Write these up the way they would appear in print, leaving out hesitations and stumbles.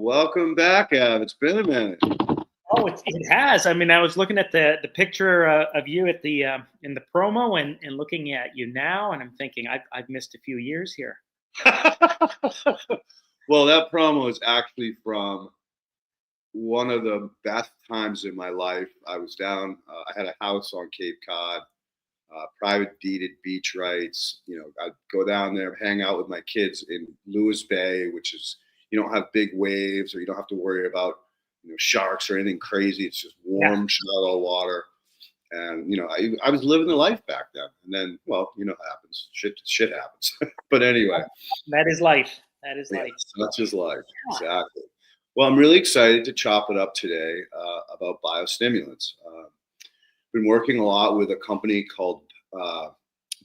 Welcome back, Av. It's been a minute. Oh, it has. I mean, I was looking at the picture of you at the in the promo and looking at you now, and I'm thinking I've missed a few years here. Well, that promo is actually from one of the best times in my life. I was down. I had a house on Cape Cod, private deeded beach rights. I'd go down there, hang out with my kids in Lewis Bay, which is you don't have big waves, or you don't have to worry about sharks or anything crazy. It's just warm, shallow water. And I was living the life back then. And then, well, what happens. Shit happens. But anyway, that is life. That is life. Such is life. Yeah. Exactly. Well, I'm really excited to chop it up today about biostimulants. Been working a lot with a company called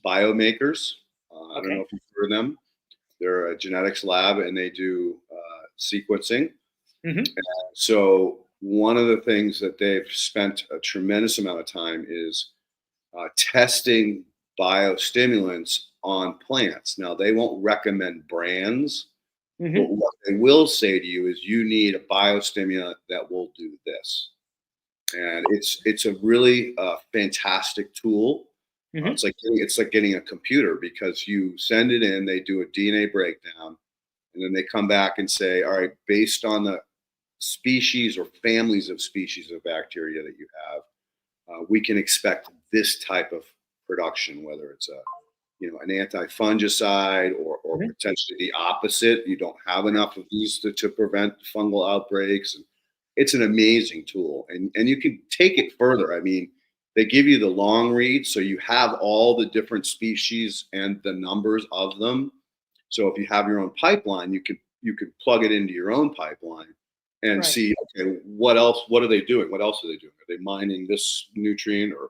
Biomakers. I don't know if you've heard of them. They're a genetics lab, and they do sequencing. Mm-hmm. So one of the things that they've spent a tremendous amount of time is testing biostimulants on plants. Now, they won't recommend brands, mm-hmm. but what they will say to you is you need a biostimulant that will do this. And it's a really fantastic tool. Mm-hmm. It's like getting a computer, because you send it in, they do a DNA breakdown, and then they come back and say, all right, based on the species or families of species of bacteria that you have, we can expect this type of production, whether it's an anti-fungicide or mm-hmm. potentially the opposite. You don't have enough of these to prevent fungal outbreaks. And it's an amazing tool, and you can take it further. I mean, they give you the long read, so you have all the different species and the numbers of them. So if you have your own pipeline, you could plug it into your own pipeline and see, okay, what else? What are they doing? What else are they doing? Are they mining this nutrient or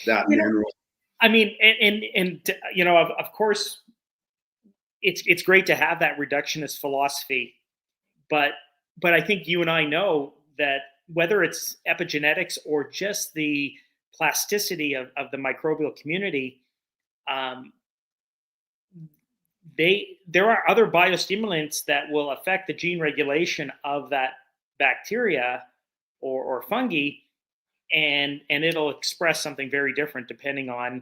that mineral? I mean, and of course, it's great to have that reductionist philosophy, but I think you and I know that whether it's epigenetics or just the plasticity of the microbial community, there are other biostimulants that will affect the gene regulation of that bacteria or fungi, and it'll express something very different depending on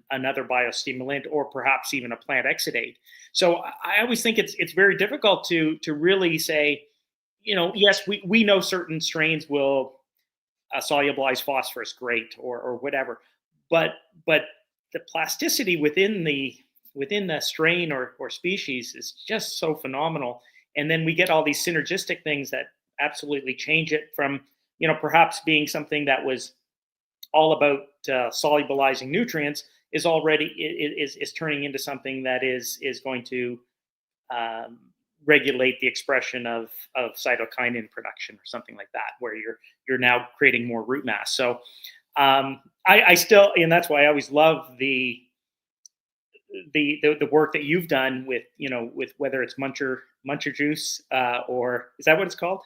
another biostimulant or perhaps even a plant exudate. So I always think it's very difficult to really say, yes, we know certain strains will solubilize phosphorus great or whatever, but the plasticity within the strain or species is just so phenomenal. And then we get all these synergistic things that absolutely change it from, perhaps being something that was all about solubilizing nutrients is turning into something that is going to regulate the expression of cytokinin production or something like that, where you're now creating more root mass. So I still, and that's why I always love the work that you've done with whether it's muncher juice or is that what it's called?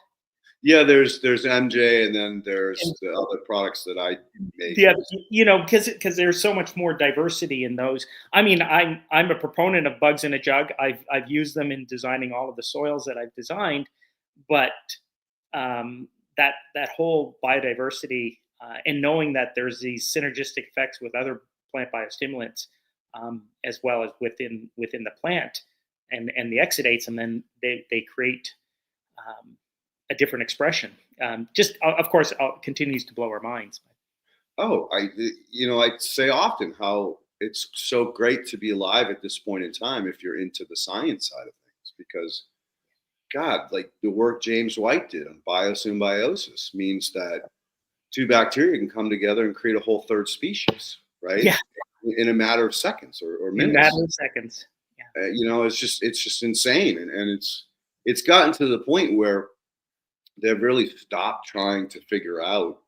Yeah, there's MJ, and then there's the other products that I make. Yeah, because there's so much more diversity in those. I mean, I'm a proponent of bugs in a jug. I've used them in designing all of the soils that I've designed, but that whole biodiversity and knowing that there's these synergistic effects with other plant biostimulants, as well as within the plant and the exudates, and then they create a different expression. Just of course continues to blow our minds. Oh, I say often how it's so great to be alive at this point in time if you're into the science side of things, because God, like the work James White did on biosymbiosis means that two bacteria can come together and create a whole third species, right? Yeah. In a matter of seconds or minutes. In a matter of seconds. Yeah. It's just insane, and it's gotten to the point where they've really stopped trying to figure out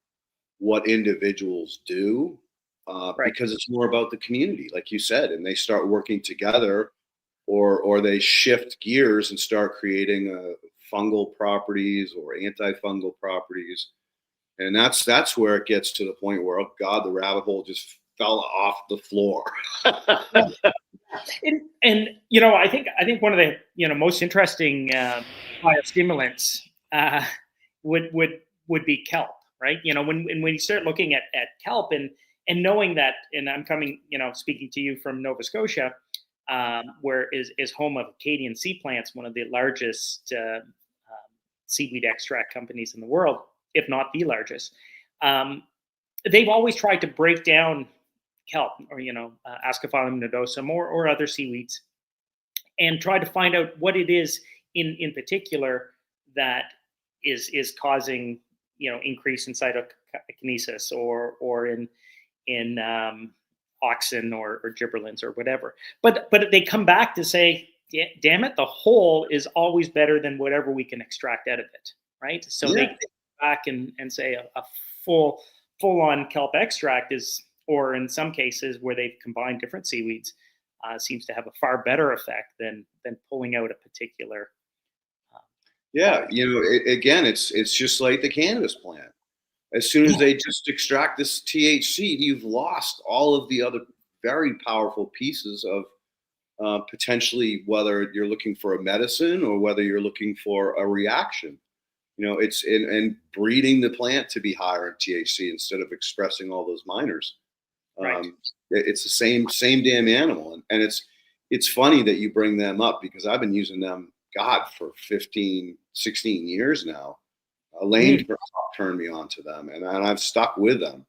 what individuals do, because it's more about the community, like you said, and they start working together, or they shift gears and start creating fungal properties or antifungal properties, and that's where it gets to the point where, oh God, the rabbit hole just fell off the floor. And I think one of the most interesting biostimulants would be kelp, right? When you start looking at kelp and knowing that, and I'm coming, speaking to you from Nova Scotia, where is home of Acadian Sea Plants, one of the largest seaweed extract companies in the world, if not the largest. They've always tried to break down kelp, or Ascophyllum nodosum, or other seaweeds, and try to find out what it is in particular that is causing increase in cytokinesis or in auxin or gibberellins or whatever. But they come back to say, damn it, the whole is always better than whatever we can extract out of it, right? So they come back and say a full on kelp extract is, or in some cases where they've combined different seaweeds, seems to have a far better effect than pulling out a particular. Again, it's just like the cannabis plant. As soon as they just extract this THC, you've lost all of the other very powerful pieces of potentially, whether you're looking for a medicine or whether you're looking for a reaction. It's in breeding the plant to be higher in THC instead of expressing all those minors. Right. It's the same damn animal, and it's funny that you bring them up, because I've been using them, God, for 15, 16 years now. Elaine turned me on to them, and I've stuck with them.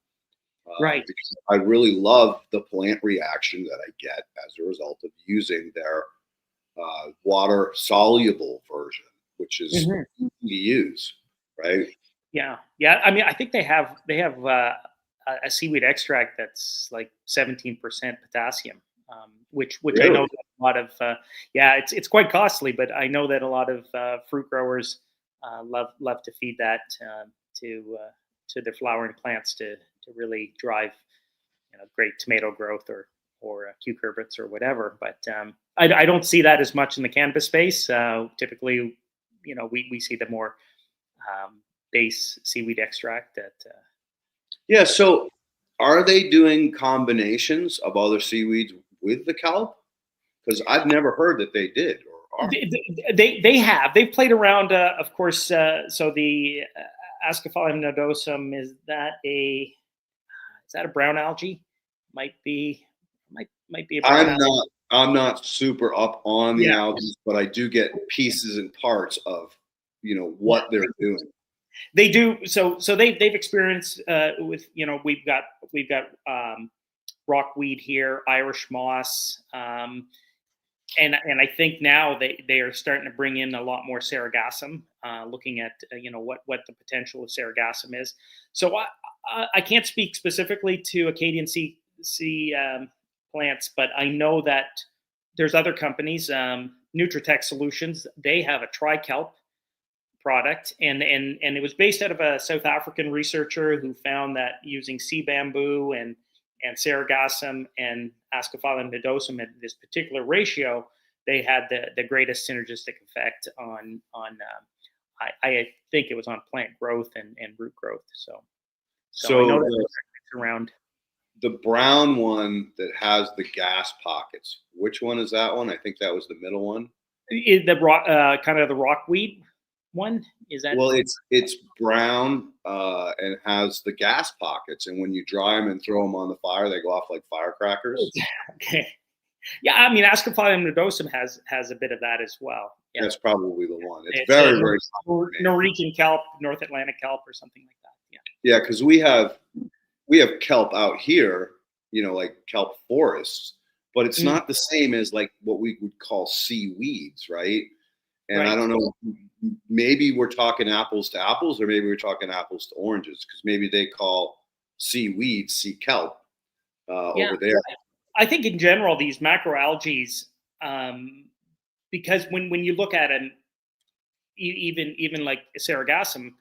Right. Because I really love the plant reaction that I get as a result of using their water soluble version, which is easy to use, right? Yeah. I mean, I think they have a seaweed extract that's like 17% potassium, which really? I know that a lot of it's quite costly, but I know that a lot of fruit growers love to feed that to their flowering plants to really drive great tomato growth or cucurbits or whatever. But I don't see that as much in the cannabis space. Typically, we see the more base seaweed extract that. So are they doing combinations of other seaweeds with the kelp? Because I've never heard that they did. They've played around, of course. So the Ascophyllum nodosum, is that a brown algae? Might be a brown algae. I'm not super up on the algae, but I do get pieces and parts of what they're doing. They do. So they've experienced with we've got rockweed here, Irish moss, and I think now they are starting to bring in a lot more sargassum, looking at what the potential of sargassum is. So I can't speak specifically to Acadian sea plants, but I know that there's other companies, Nutritech Solutions. They have a trikelp product, and it was based out of a South African researcher who found that using sea bamboo and sargassum and Ascophyllum nodosum at this particular ratio, they had the greatest synergistic effect on I think it was on plant growth and root growth. So I know that around the brown one that has the gas pockets. Which one is that one? I think that was the middle one. The rock, kind of the rockweed one, is that? Well, it's brown and has the gas pockets, and when you dry them and throw them on the fire, they go off like firecrackers. Okay. Yeah, I mean, Ascophyllum nodosum has a bit of that as well. Yeah. That's probably the one. It's very Norwegian kelp, North Atlantic kelp, or something like that. Yeah, because we have kelp out here, like kelp forests, but it's not the same as like what we would call seaweeds, right? And I don't know, maybe we're talking apples to apples, or maybe we're talking apples to oranges, because maybe they call seaweed sea kelp over there. I think in general, these macroalgae, because when you look at an even like sargassum,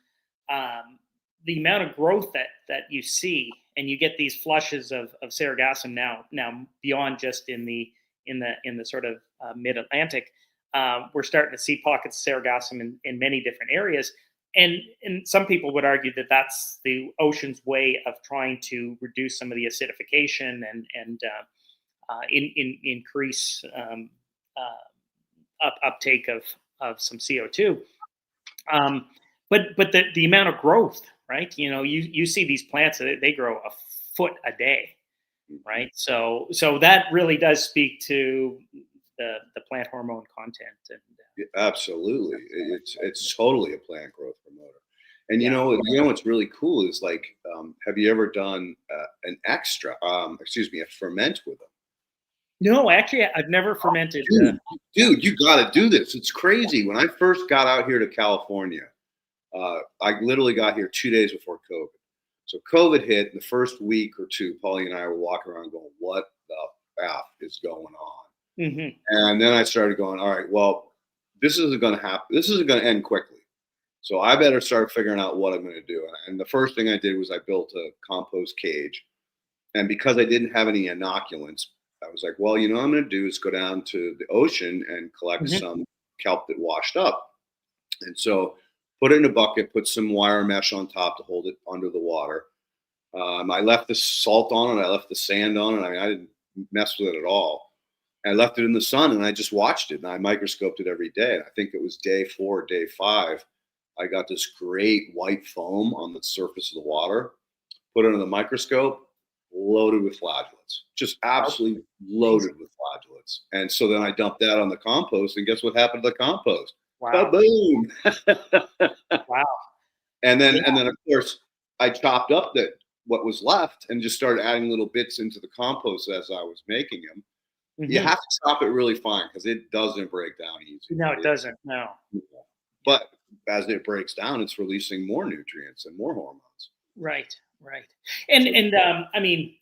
the amount of growth that you see, and you get these flushes of sargassum now beyond just in the sort of mid-Atlantic. We're starting to see pockets of sargassum in many different areas. And some people would argue that that's the ocean's way of trying to reduce some of the acidification and increase uptake of some CO2. But the amount of growth, right? You see these plants, they grow a foot a day, right? So that really does speak to the plant hormone content. And Absolutely, it's totally a plant growth promoter. And yeah. what's really cool is like, have you ever done an a ferment with them? No, actually, I've never fermented. Dude, you got to do this. It's crazy. When I first got out here to California, I literally got here 2 days before COVID. So COVID hit, and the first week or two, Paulie and I were walking around going, "What the f is going on?" Mm-hmm. And then I started going, "All right, well, this isn't going to happen. This isn't going to end quickly. So I better start figuring out what I'm going to do." And the first thing I did was I built a compost cage. And because I didn't have any inoculants, I was like, well, what I'm going to do is go down to the ocean and collect Mm-hmm. some kelp that washed up. And so put it in a bucket, put some wire mesh on top to hold it under the water. I left the salt on it. I left the sand on it. I mean, I didn't mess with it at all. I left it in the sun and I just watched it and I microscoped it every day. And I think it was day 4, day 5. I got this great white foam on the surface of the water, put it under the microscope, loaded with flagellates, just absolutely loaded with flagellates. And so then I dumped that on the compost, and guess what happened to the compost? Wow. Boom! Wow. And then of course I chopped up what was left and just started adding little bits into the compost as I was making them. Mm-hmm. You have to chop it really fine because it doesn't break down easy. No, it doesn't. No. But as it breaks down, it's releasing more nutrients and more hormones. Right. And I mean,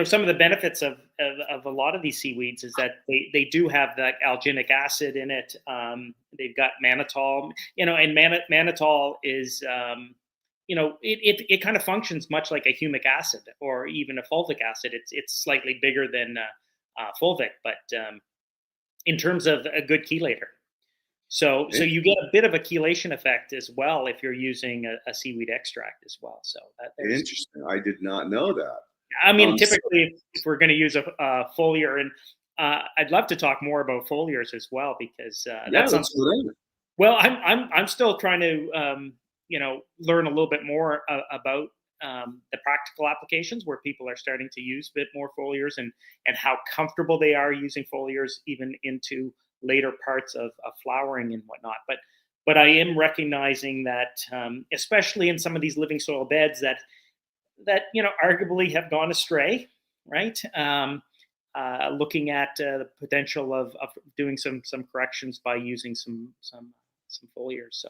some of the benefits of a lot of these seaweeds is that they do have that alginic acid in it. They've got mannitol, and mannitol is, it kind of functions much like a humic acid or even a fulvic acid. It's slightly bigger than fulvic, but in terms of a good chelator. So you get a bit of a chelation effect as well if you're using a seaweed extract as well. So interesting. I did not know that. I mean, typically, if we're going to use a foliar, and I'd love to talk more about foliars as well because that's something. Well, I'm still trying to learn a little bit more about the practical applications where people are starting to use a bit more foliars and how comfortable they are using foliars even into later parts of flowering and whatnot. But I am recognizing that, especially in some of these living soil beds that arguably have gone astray, right? Looking at the potential of doing some corrections by using some foliars.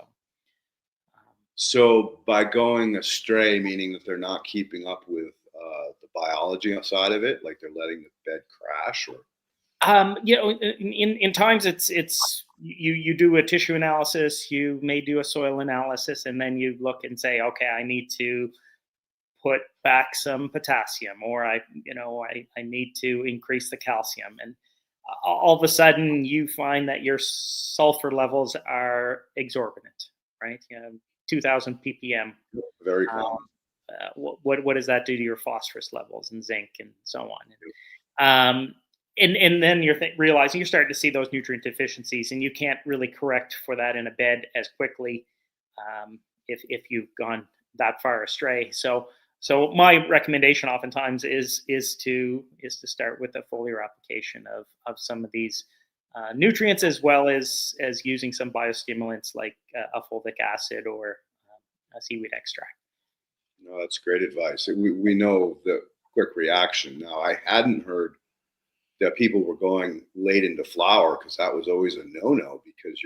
So by going astray, meaning that they're not keeping up with the biology outside of it, like they're letting the bed crash, or in times it's you do a tissue analysis, you may do a soil analysis, and then you look and say, okay, I need to put back some potassium, or I need to increase the calcium, and all of a sudden you find that your sulfur levels are exorbitant, right? 2,000 ppm. Very common. What does that do to your phosphorus levels and zinc and so on? And then you're realizing you're starting to see those nutrient deficiencies, and you can't really correct for that in a bed as quickly if you've gone that far astray. So my recommendation oftentimes is to start with a foliar application of some of these nutrients, as well as using some biostimulants like a fulvic acid or a seaweed extract. No, that's great advice. We know the quick reaction. Now, I hadn't heard that people were going late into flower, because that was always a no-no, because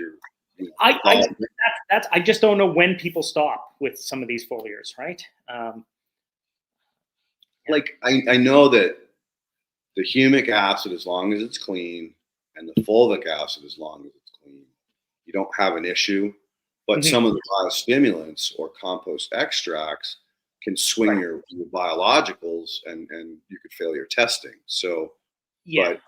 I just don't know when people stop with some of these foliars, right? Like I know that the humic acid, as long as it's clean, and the fulvic acid, as long as it's clean, you don't have an issue. But some of the biostimulants or compost extracts can swing your biologicals, and you could fail your testing. So, but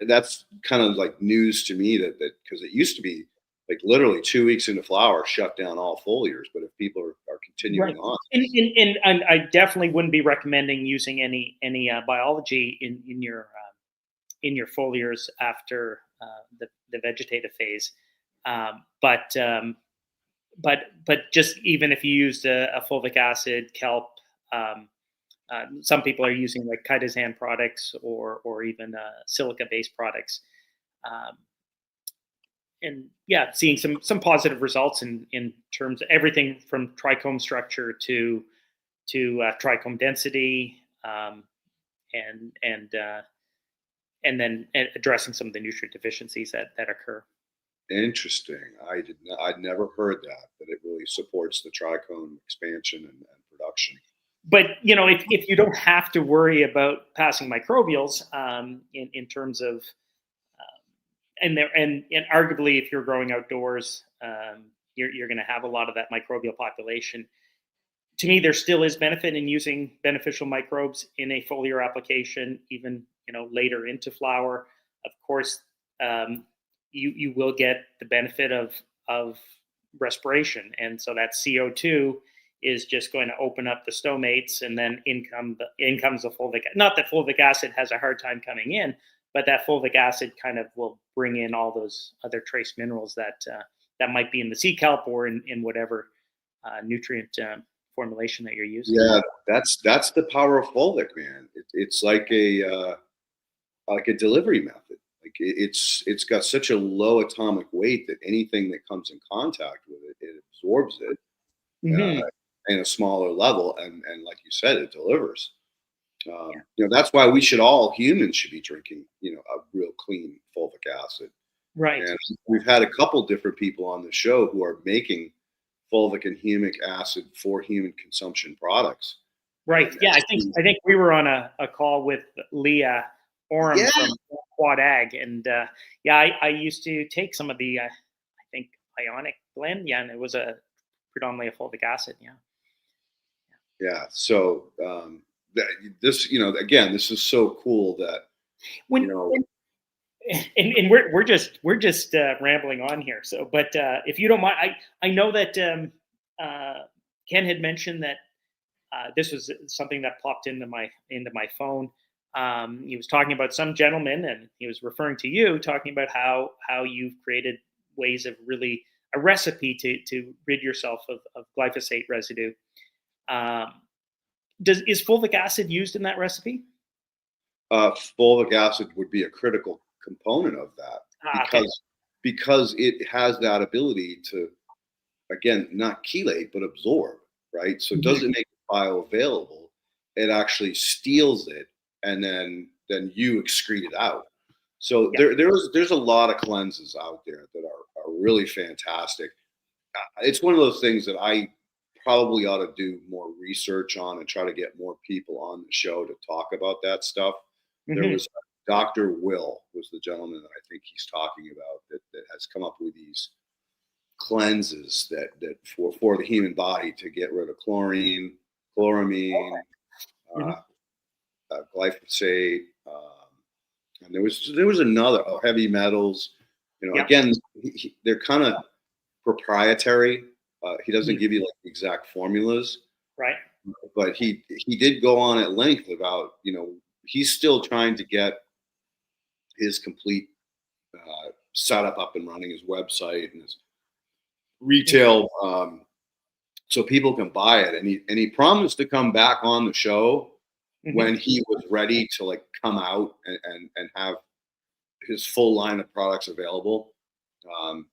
that's kind of like news to me, that because it used to be like literally 2 weeks into flower, shut down all foliars. But if people are Right. continuing on, And I definitely wouldn't be recommending using any biology in your foliars after the vegetative phase. Um, but um, but just even if you used a fulvic acid, kelp, um, some people are using like chitosan products or even silica based products. Um, and yeah, seeing some positive results in terms of everything from trichome structure to trichome density, and and then addressing some of the nutrient deficiencies that occur. interesting. I'd never heard that it really supports the trichome expansion and production. But if you don't have to worry about passing microbials in terms of and arguably if you're growing outdoors, you're going to have a lot of that microbial population. To me, there still is benefit in using beneficial microbes in a foliar application, even later into flower. Of course, you will get the benefit of respiration, and so that CO2 is just going to open up the stomates, and then in comes the fulvic. Not that fulvic acid has a hard time coming in, but that fulvic acid kind of will bring in all those other trace minerals that might be in the sea kelp or in whatever nutrient formulation that you're using. Yeah, that's the power of fulvic, man. It's like a delivery method. Like it's got such a low atomic weight that anything that comes in contact with it, it absorbs it Mm-hmm. uh, in a smaller level, and like you said, it delivers. Yeah. That's why we should all humans should be drinking, a real clean fulvic acid. Right. And we've had a couple different people on the show who are making fulvic and humic acid for human consumption products. Right. And Yeah. I think we were on a call with Leah Orem yeah, from Quad Ag, and yeah, I used to take some of the I think ionic blend. Yeah, and it was a predominantly a fulvic acid. Yeah. yeah. So this, again, this is so cool that you When know, and we're just rambling on here. So, but if you don't mind, I know that Ken had mentioned that this was something that popped into my phone. He was talking about some gentleman, and he was referring to you, talking about how you've created ways of really a recipe to rid yourself of glyphosate residue. Um, is fulvic acid used in that recipe? fulvic acid would be a critical component of that Okay. because it has that ability to, again, not chelate but absorb, right? So it Mhm. doesn't make it bioavailable. It actually steals it, and then you excrete it out. So Yeah. there's a lot of cleanses out there that are really fantastic. It's one of those things that I probably ought to do more research on and try to get more people on the show to talk about that stuff. There Hmm. was Dr. Will was the gentleman that I think he's talking about that has come up with these cleanses that for the human body to get rid of chlorine, chloramine, Hmm. uh, glyphosate, and there was another heavy metals. Yeah. Again, they're kind of proprietary. He doesn't Mhm. give you like exact formulas, Right. but he did go on at length about he's still trying to get his complete setup up and running, his website and his retail, so people can buy it. And he promised to come back on the show Hmm. when he was ready to like come out and have his full line of products available. Um,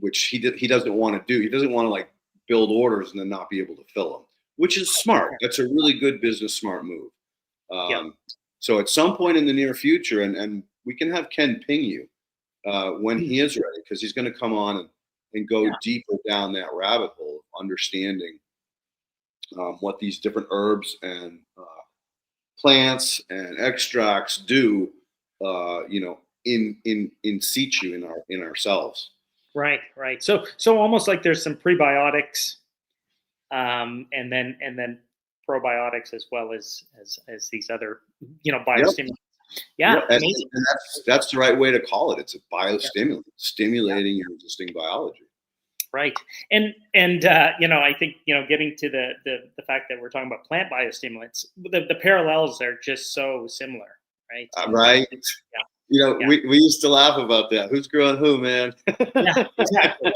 which he doesn't want to do. He doesn't want to like build orders and then not be able to fill them, which is smart. That's a really good business smart move. Yeah. So at some point in the near future, and we can have Ken ping you when Mm. he is ready, because he's going to come on and go Yeah. deeper down that rabbit hole of understanding what these different herbs and plants and extracts do, in situ in ourselves. Right. Right. So almost like there's some prebiotics, and then probiotics as well as these other Yep. biostimulants. Yeah, And amazing. that's the right way to call it. It's a Yeah, biostimulant, stimulating your existing biology. right. And I think getting to the fact that we're talking about plant biostimulants, the parallels are just so similar, right? Right? Yeah, yeah, We used to laugh about that. Who's growing who, man? yeah, exactly.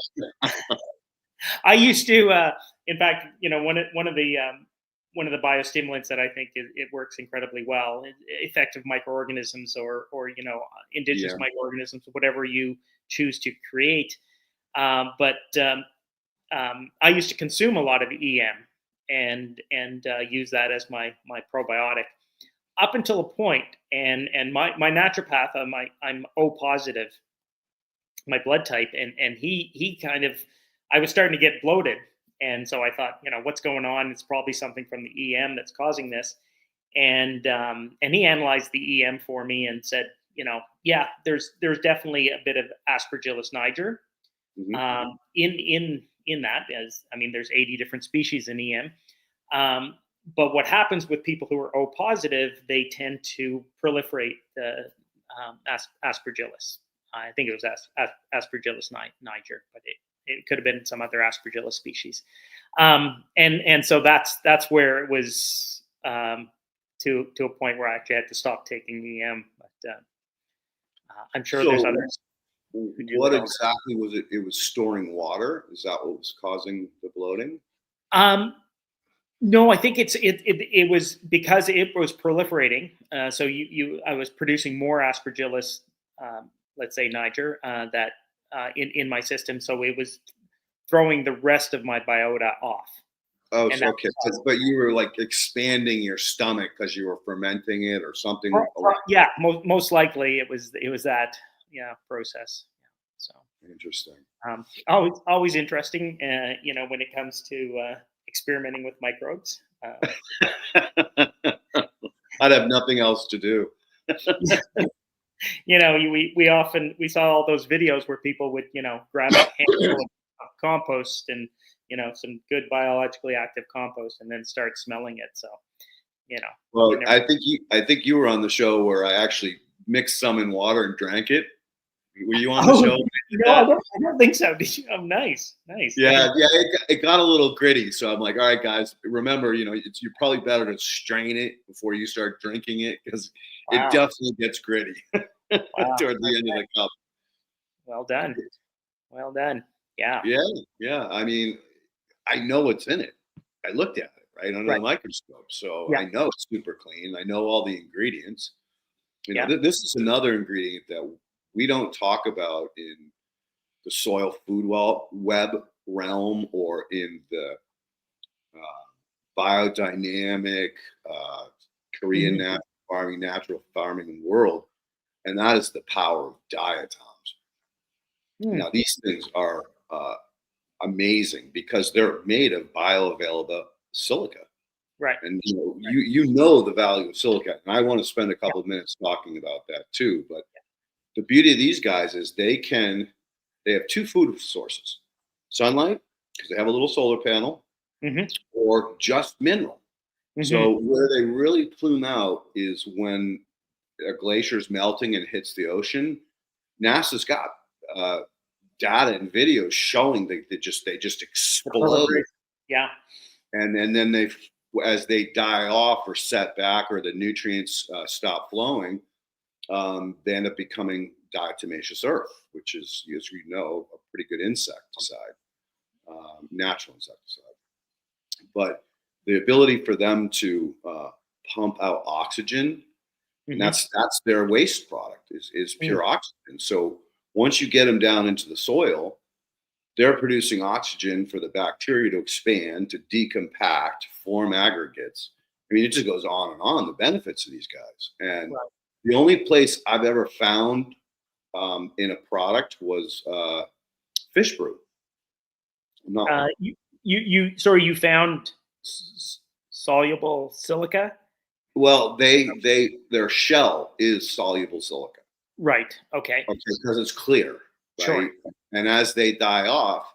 I used to, in fact, one of the biostimulants that I think it works incredibly well, effective microorganisms or indigenous Yeah. microorganisms, whatever you choose to create. But I used to consume a lot of EM and use that as my probiotic up until a point. And my naturopath, I'm O positive, my blood type, and he kind of, I was starting to get bloated, and so I thought, what's going on? It's probably something from the EM that's causing this. And he analyzed the EM for me and said, yeah, there's definitely a bit of Aspergillus niger Mhm. in that. As I mean, there's 80 different species in EM. But what happens with people who are O positive, they tend to proliferate the Aspergillus. I think it was Aspergillus niger, but it could have been some other Aspergillus species. And so that's where it was to a point where I actually had to stop taking EM. But I'm sure there's So, others who do what well. exactly was it? It was storing water. Is that what was causing the bloating? Um, No, I think it was because it was proliferating. So I was producing more Aspergillus, let's say Niger, that in my system. So it was throwing the rest of my biota off, Oh, and so that okay. But you were like expanding your stomach because you were fermenting it or something. yeah, most likely it was that process. Yeah. So Interesting. always interesting, when it comes to experimenting with microbes. I'd have nothing else to do. We saw all those videos where people would grab a handful of compost and some good biologically active compost and then start smelling it. So you Well, never. I think you were on the show where I actually mixed some in water and drank it. Were you on the Oh show when I did I that? don't think so. Did you? Oh, nice. Yeah, yeah, it got a little gritty. So I'm like, all right, guys, remember, you're probably better to strain it before you start drinking it because it Wow, definitely gets gritty wow. toward the end of the cup. Well done. Well done. Yeah. Yeah, yeah. I mean, I know what's in it. I looked at it right under the Right. microscope, so Yeah. I know it's super clean. I know all the ingredients. Yeah. This is another ingredient that we don't talk about in the soil food web realm or in the biodynamic uh, Korean Hmm. natural farming world, and that is the power of diatoms. Mm. Now, these things are amazing because they're made of bioavailable silica. Right. And Right. you know the value of silica, and I want to spend a couple of minutes talking about that too. But the beauty of these guys is they have two food sources: sunlight, because they have a little solar panel, Hmm. or just mineral. Hmm. So where they really plume out is when a glacier is melting and hits the ocean. NASA's got uh, data and videos showing that they just The explode, proliferation. Yeah. and then as they die off or set back or the nutrients stop flowing, they end up becoming diatomaceous earth, which is, as you know, a pretty good insecticide, natural insecticide. But the ability for them to pump out oxygen, and Hmm. that's their waste product is Mm. pure oxygen. So once you get them down into the soil, they're producing oxygen for the bacteria to expand, to decompact, form aggregates. I mean, it just goes on and on, the benefits of these guys. And Right. the only place I've ever found in a product was fish brew. No, You found soluble silica. well, their shell is soluble silica, Right. Okay. okay, because it's clear, Sure. right? And as they die off,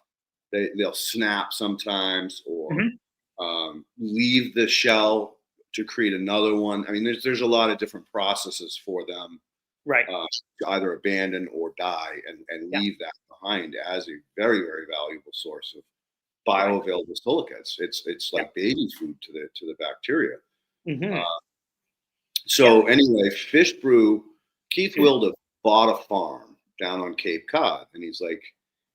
they'll snap sometimes or Hmm. leave the shell to create another one. I mean, there's a lot of different processes for them Right. to either abandon or die and Yeah. leave that behind as a very, very valuable source of Right. bioavailable silicates. It's Yeah. like baby food to the bacteria. Mm-hmm. Yeah. So anyway, Fish Brew, Keith Mhm. Wilda bought a farm down on Cape Cod, and he's like,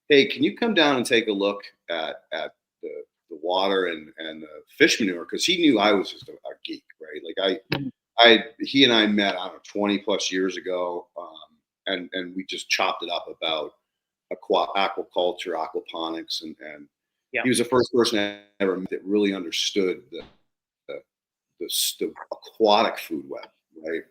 "Hey, can you come down and take a look at the water and the fish manure?" Because he knew I was just a geek, right? Like Mhm. he and I met, I don't know, 20 plus years ago, and we just chopped it up about aquaculture, aquaponics, and Yeah. he was the first person I ever met that really understood the, the aquatic food web, right?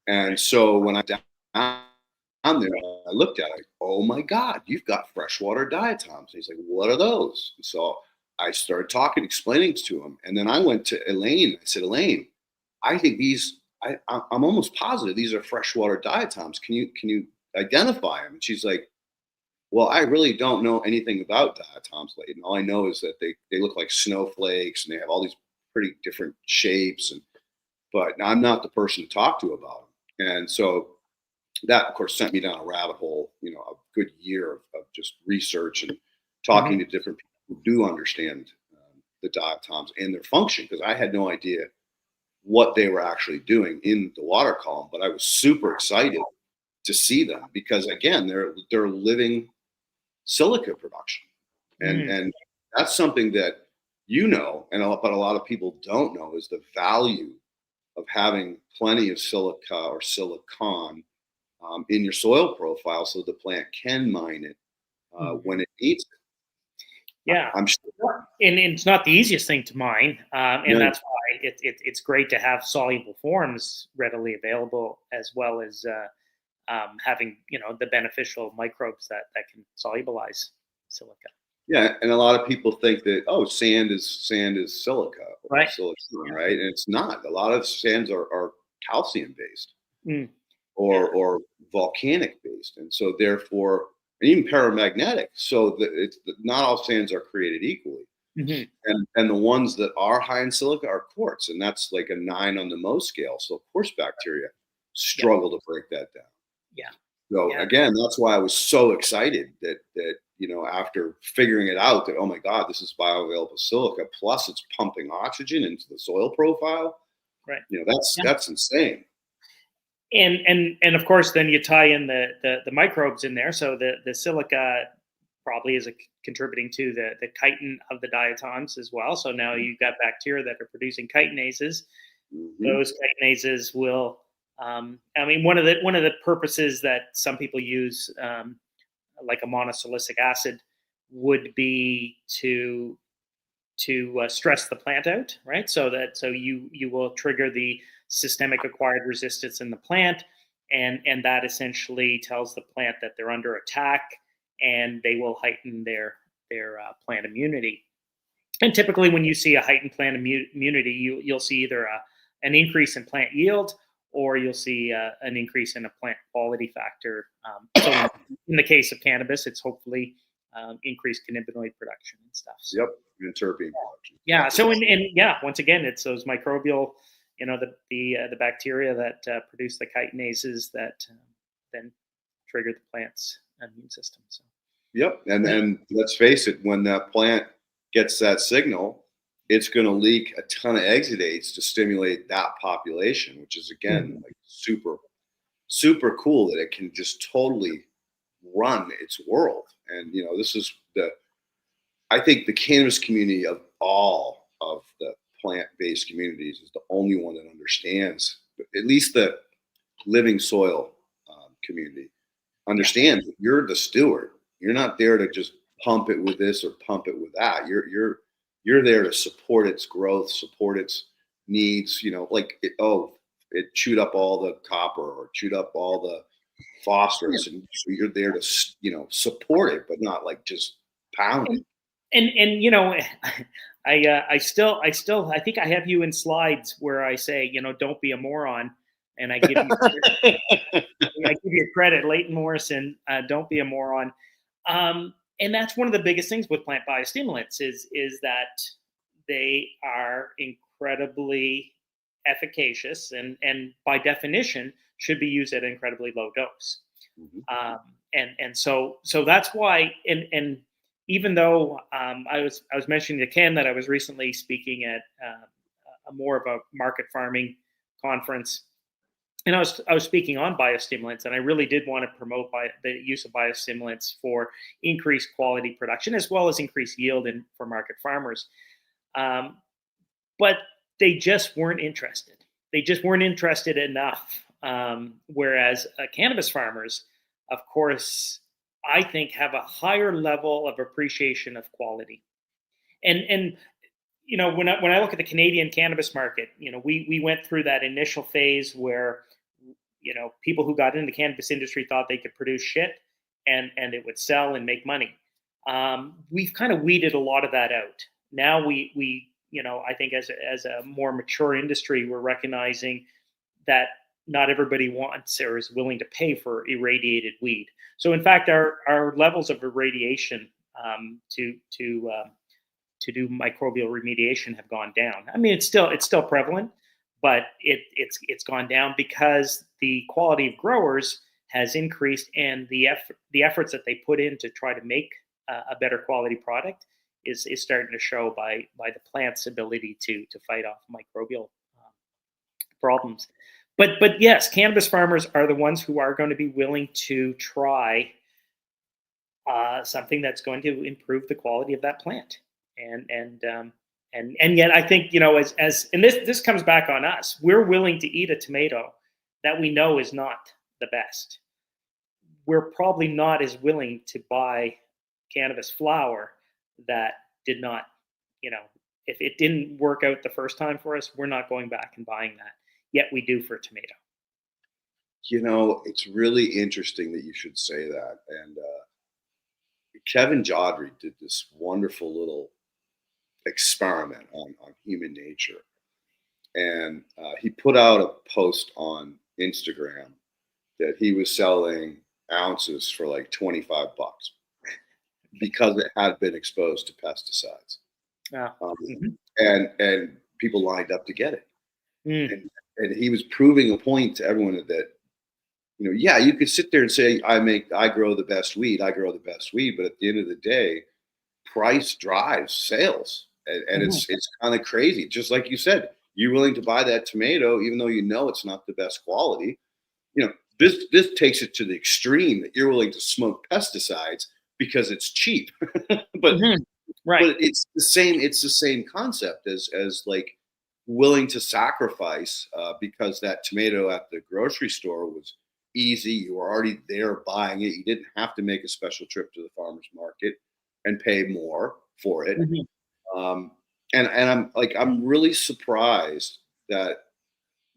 And so when I down there, I looked at it, like, oh my God, you've got freshwater diatoms. And he's like, what are those? And so I started talking, explaining to him. And then I went to Elaine. I said, Elaine, I think I'm almost positive these are freshwater diatoms. Can you identify them? And she's like, well, I really don't know anything about diatoms, Leighton. All I know is that they look like snowflakes and they have all these pretty different shapes. But I'm not the person to talk to about them. And so that, of course, sent me down a rabbit hole, a good year of just research and talking Mhm. to different people who do understand the diatoms and their function, because I had no idea what they were actually doing in the water column. But I was super excited to see them because, again, they're living silica production. And Mm. and that's something that but a lot of people don't know is the value of having plenty of silica or silicon in your soil profile so the plant can mine it when Mhm. it needs it. Yeah. I'm sure. And it's not the easiest thing to mine, and No, that's why it's great to have soluble forms readily available, as well as having the beneficial microbes that can solubilize silica. yeah, and a lot of people think that sand is silica or Right. silicon, Yeah. right? And it's not. A lot of sands are calcium based Mm. Yeah. or volcanic based, and so therefore, and even paramagnetic. So that not all sands are created equally. Hmm. And the ones that are high in silica are quartz, and that's like a 9 on the Mohs scale. So of course bacteria Yeah. struggle to break that down. Yeah. So Yeah. again, that's why I was so excited that after figuring it out that, oh my God, this is bioavailable silica, plus it's pumping oxygen into the soil profile. Right. That's Yeah. that's insane. And of course, then you tie in the microbes in there. So the silica probably is contributing to the chitin of the diatoms as well. So now you've got bacteria that are producing chitinases. Hmm. Those chitinases will, I mean, one of the purposes that some people use, like a monosilicic acid, would be to stress the plant out, right? So you will trigger the systemic acquired resistance in the plant, and that essentially tells the plant that they're under attack, and they will heighten their plant immunity. And typically, when you see a heightened plant immunity, you'll see either an increase in plant yield, or you'll see an increase in a plant quality factor. So in the case of cannabis, it's hopefully increased cannabinoid production and stuff. So Yep. And terpene production. yeah. Exactly. So and yeah, once again, it's those microbial, the bacteria that produce the chitinases that then trigger the plant's immune system. So Yep. And let's face it, when that plant gets that signal, it's going to leak a ton of exudates to stimulate that population, which is again Mhm. like super, super cool that it can just totally run its world. And this is I think the cannabis community of all of the plant-based communities is the only one that understands, at least the living soil community Yeah. understands that you're the steward. You're not there to just pump it with this or pump it with that. You're there to support its growth, support its needs. It chewed up all the copper or chewed up all the phosphorus, and so you're there to support it, but not like just pound it. And I think I have you in slides where I say, don't be a moron, and I give you credit, Leighton Morrison. Don't be a moron. And that's one of the biggest things with plant biostimulants is that they are incredibly efficacious and by definition should be used at an incredibly low dose. Mhm. And so that's why, and even though I was mentioning to Ken that I was recently speaking at a more of a market farming conference, and I was speaking on biostimulants, and I really did want to promote the use of biostimulants for increased quality production as well as increased yield for market farmers. Um, but they just weren't interested. They just weren't interested enough. Whereas cannabis farmers, of course, I think have a higher level of appreciation of quality. And when I look at the Canadian cannabis market, we went through that initial phase where people who got into the cannabis industry thought they could produce shit and it would sell and make money. We've kind of weeded a lot of that out. Now I think as a more mature industry, we're recognizing that not everybody wants or is willing to pay for irradiated weed. So in fact, our levels of irradiation to do microbial remediation have gone down. I mean, it's still prevalent, but it's gone down because the quality of growers has increased, and the efforts that they put in to try to make a better quality product is starting to show by the plant's ability to fight off microbial problems. But yes, cannabis farmers are the ones who are going to be willing to try something that's going to improve the quality of that plant. And yet I think as and this comes back on us. We're willing to eat a tomato that we know is not the best. We're probably not as willing to buy cannabis flower that did not, if it didn't work out the first time for us, we're not going back and buying that. Yet we do for tomato. It's really interesting that you should say that. And Kevin Jodrey did this wonderful little experiment on human nature. And he put out a post on Instagram that he was selling ounces for like $25 because it had been exposed to pesticides. Mm-hmm. And people lined up to get it. Mm. And he was proving a point to everyone that, yeah, you could sit there and say, I grow the best weed, but at the end of the day, price drives sales. And Mm-hmm. it's kind of crazy. Just like you said, you're willing to buy that tomato, even though it's not the best quality. This takes it to the extreme that you're willing to smoke pesticides because it's cheap. but Mm-hmm. Right. but it's the same concept as like willing to sacrifice because that tomato at the grocery store was easy. You were already there buying it. You didn't have to make a special trip to the farmer's market and pay more for it. Mm-hmm. And I'm really surprised that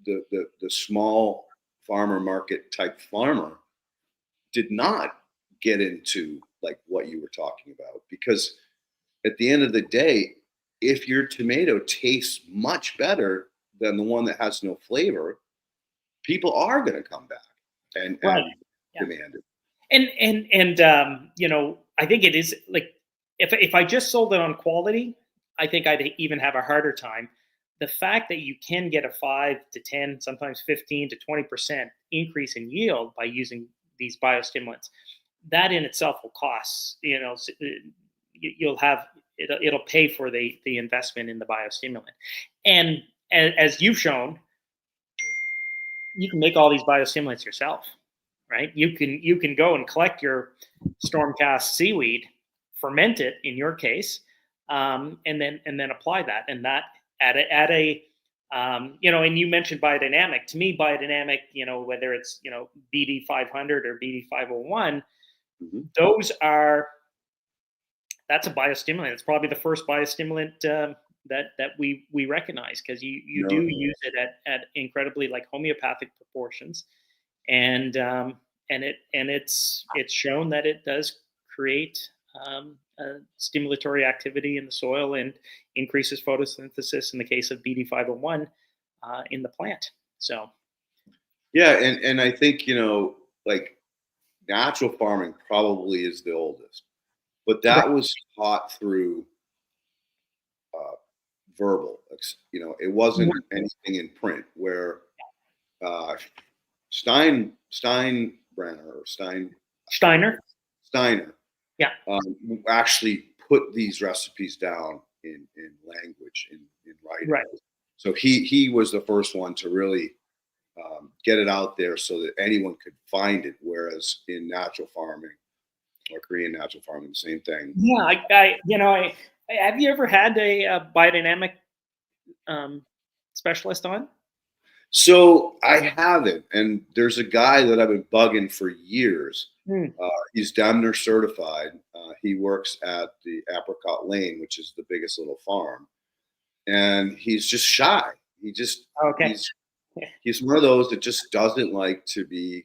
the small farmer market type farmer did not get into like what you were talking about, because at the end of the day, if your tomato tastes much better than the one that has no flavor, people are going to come back and Right. Yeah. demand it. And I think it is like if I just sold it on quality, I think I'd even have a harder time. The fact that you can get a 5 to 10, sometimes 15 to 20% increase in yield by using these biostimulants, that in itself will cost. You'll have it'll pay for the investment in the biostimulant, and as you've shown, you can make all these biostimulants yourself, right? You can go and collect your stormcast seaweed, ferment it in your case, and then apply that, and that at a and you mentioned biodynamic. To me, biodynamic, whether it's BD 500 or BD 501, Mm-hmm. that's a biostimulant. It's probably the first biostimulant that we recognize, because you do use it at incredibly like homeopathic proportions, and it's shown that it does create stimulatory activity in the soil and increases photosynthesis in the case of BD 501 in the plant. So yeah, and I think like natural farming probably is the oldest, but that was taught through verbal. It wasn't anything in print. Where Steinbrenner or Steiner. Steiner Yeah. actually put these recipes down in language, in writing. Right. So he was the first one to really get it out there so that anyone could find it. Whereas in natural farming or Korean natural farming, same thing. Yeah, have you ever had a biodynamic specialist on? So I haven't, and there's a guy that I've been bugging for years. Hmm. He's Demner certified. He works at the Apricot Lane, which is the biggest little farm, and he's just shy. Okay. He's one of those that just doesn't like to be,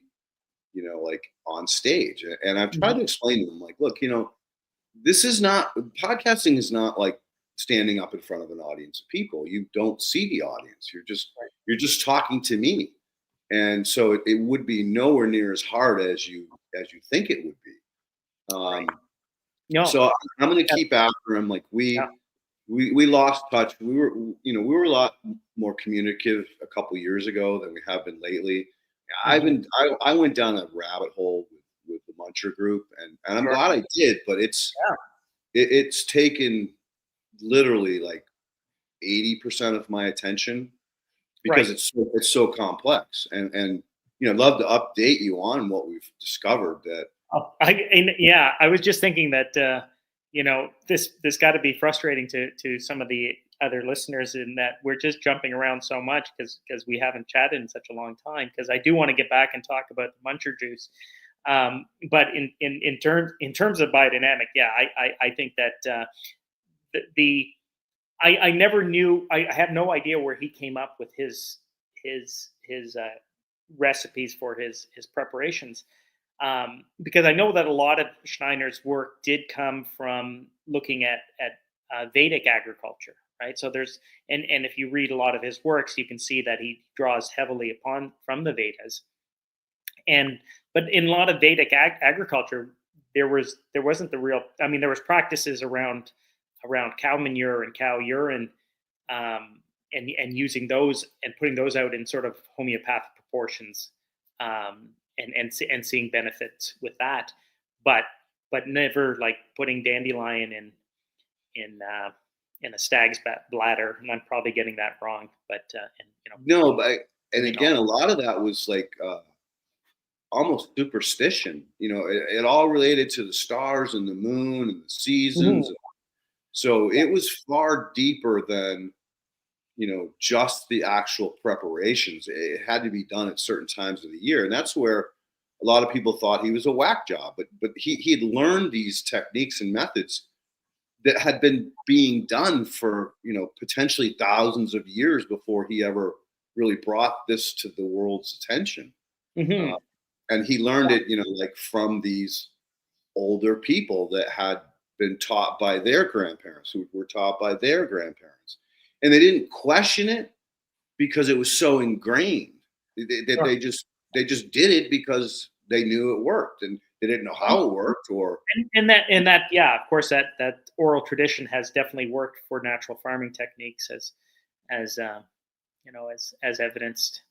like on stage. And I've tried to explain to him, like, look, this is not podcasting is not like standing up in front of an audience of people. You don't see the audience. You're just talking to me. And so it would be nowhere near as hard as you think it would be. No. So I'm going to keep after him. Like we lost touch. We were a lot more communicative a couple years ago than we have been lately. I went down a rabbit hole with the Muncher group, and I'm glad I did. But it's taken literally like 80% of my attention because it's so complex. And I'd love to update you on what we've discovered. That I was just thinking that this got to be frustrating to some of the other listeners, in that we're just jumping around so much because we haven't chatted in such a long time. Because I do want to get back and talk about the Muncher juice, but in terms of biodynamic, I think that I never knew. I have no idea where he came up with his recipes for his preparations. Because I know that a lot of Steiner's work did come from looking at Vedic agriculture, right? So there's and if you read a lot of his works, you can see that he draws heavily from the Vedas. But in a lot of Vedic agriculture, there wasn't the real. I mean, there was practices around cow manure and cow urine, and using those and putting those out in sort of homeopathic proportions. And seeing benefits with that, but never like putting dandelion in a stag's bladder. And I'm probably getting that wrong, but no, but again, a lot of that was like almost superstition. It all related to the stars and the moon and the seasons. So it was far deeper than just the actual preparations. It had to be done at certain times of the year. And that's where a lot of people thought he was a whack job, but he had learned these techniques and methods that had been being done for, potentially thousands of years before he ever really brought this to the world's attention. And he learned it, like from these older people that had been taught by their grandparents, who were taught by their grandparents. And they didn't question it because it was so ingrained. They just did it because they knew it worked, and they didn't know how it worked. Or and that of course that oral tradition has definitely worked for natural farming techniques as evidenced.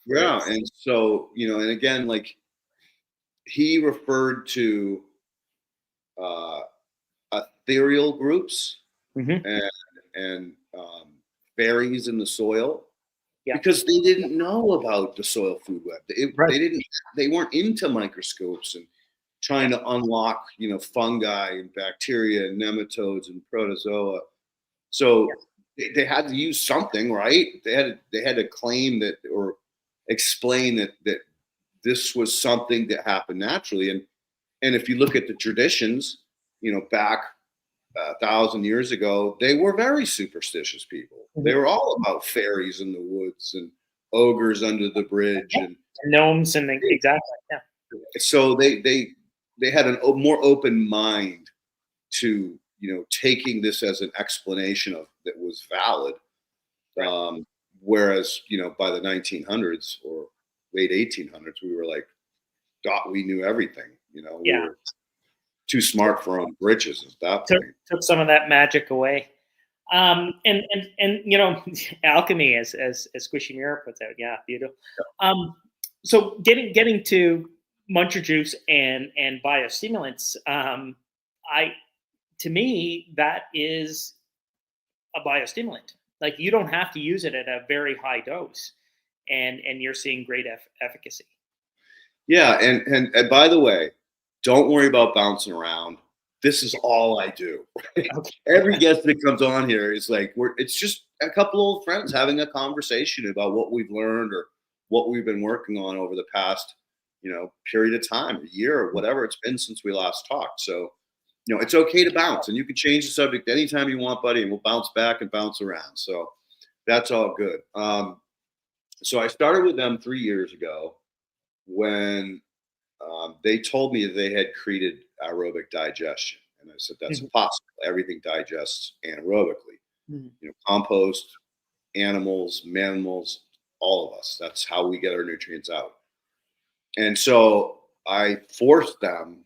And so and again, like he referred to ethereal groups and fairies in the soil, because they didn't know about the soil food web. They weren't into microscopes and trying to unlock fungi and bacteria and nematodes and protozoa. So they had to use something, right? They had to claim that, or explain that this was something that happened naturally. And if you look at the traditions, back 1,000 years ago, they were very superstitious people. They were all about fairies in the woods and ogres under the bridge and gnomes and exactly. Yeah. So they had a more open mind to taking this as an explanation of that was valid. Whereas by the 1900s or late 1800s, we were like, thought we knew everything. We were too smart for our own britches at that point. Took some of that magic away. And you know, alchemy, as Squishy Mirror puts out, yeah, beautiful. So getting to muncher juice and biostimulants, I to me that is a biostimulant. Like you don't have to use it at a very high dose, and you're seeing great efficacy. Yeah, and by the way, don't worry about bouncing around. This is all I do. Okay. Every guest that comes on here is like it's just a couple old friends having a conversation about what we've learned or what we've been working on over the past, period of time, a year or whatever it's been since we last talked. So, it's okay to bounce and you can change the subject anytime you want, buddy, and we'll bounce back and bounce around. So that's all good. So I started with them 3 years ago when they told me that they had created aerobic digestion. And I said, that's impossible. Everything digests anaerobically. Compost, animals, mammals, all of us. That's how we get our nutrients out. And so I forced them,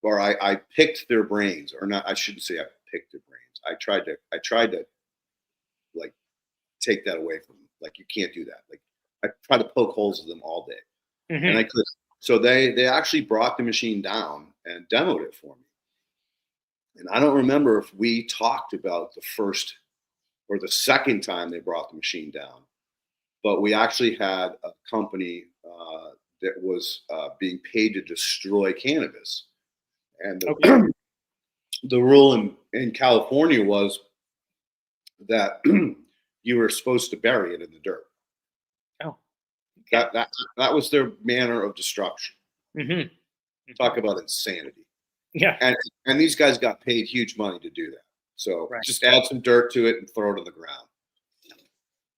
or I picked their brains, or not, I shouldn't say I picked their brains. I tried to like take that away from them. Like, you can't do that. Like, I tried to poke holes in them all day. And I could. So they actually brought the machine down and demoed it for me. And I don't remember if we talked about the first or the second time they brought the machine down, but we actually had a company that was being paid to destroy cannabis. And the rule in California was that you were supposed to bury it in the dirt. Oh, okay. That was their manner of destruction. Talk about insanity. Yeah. And these guys got paid huge money to do that. So just add some dirt to it and throw it on the ground.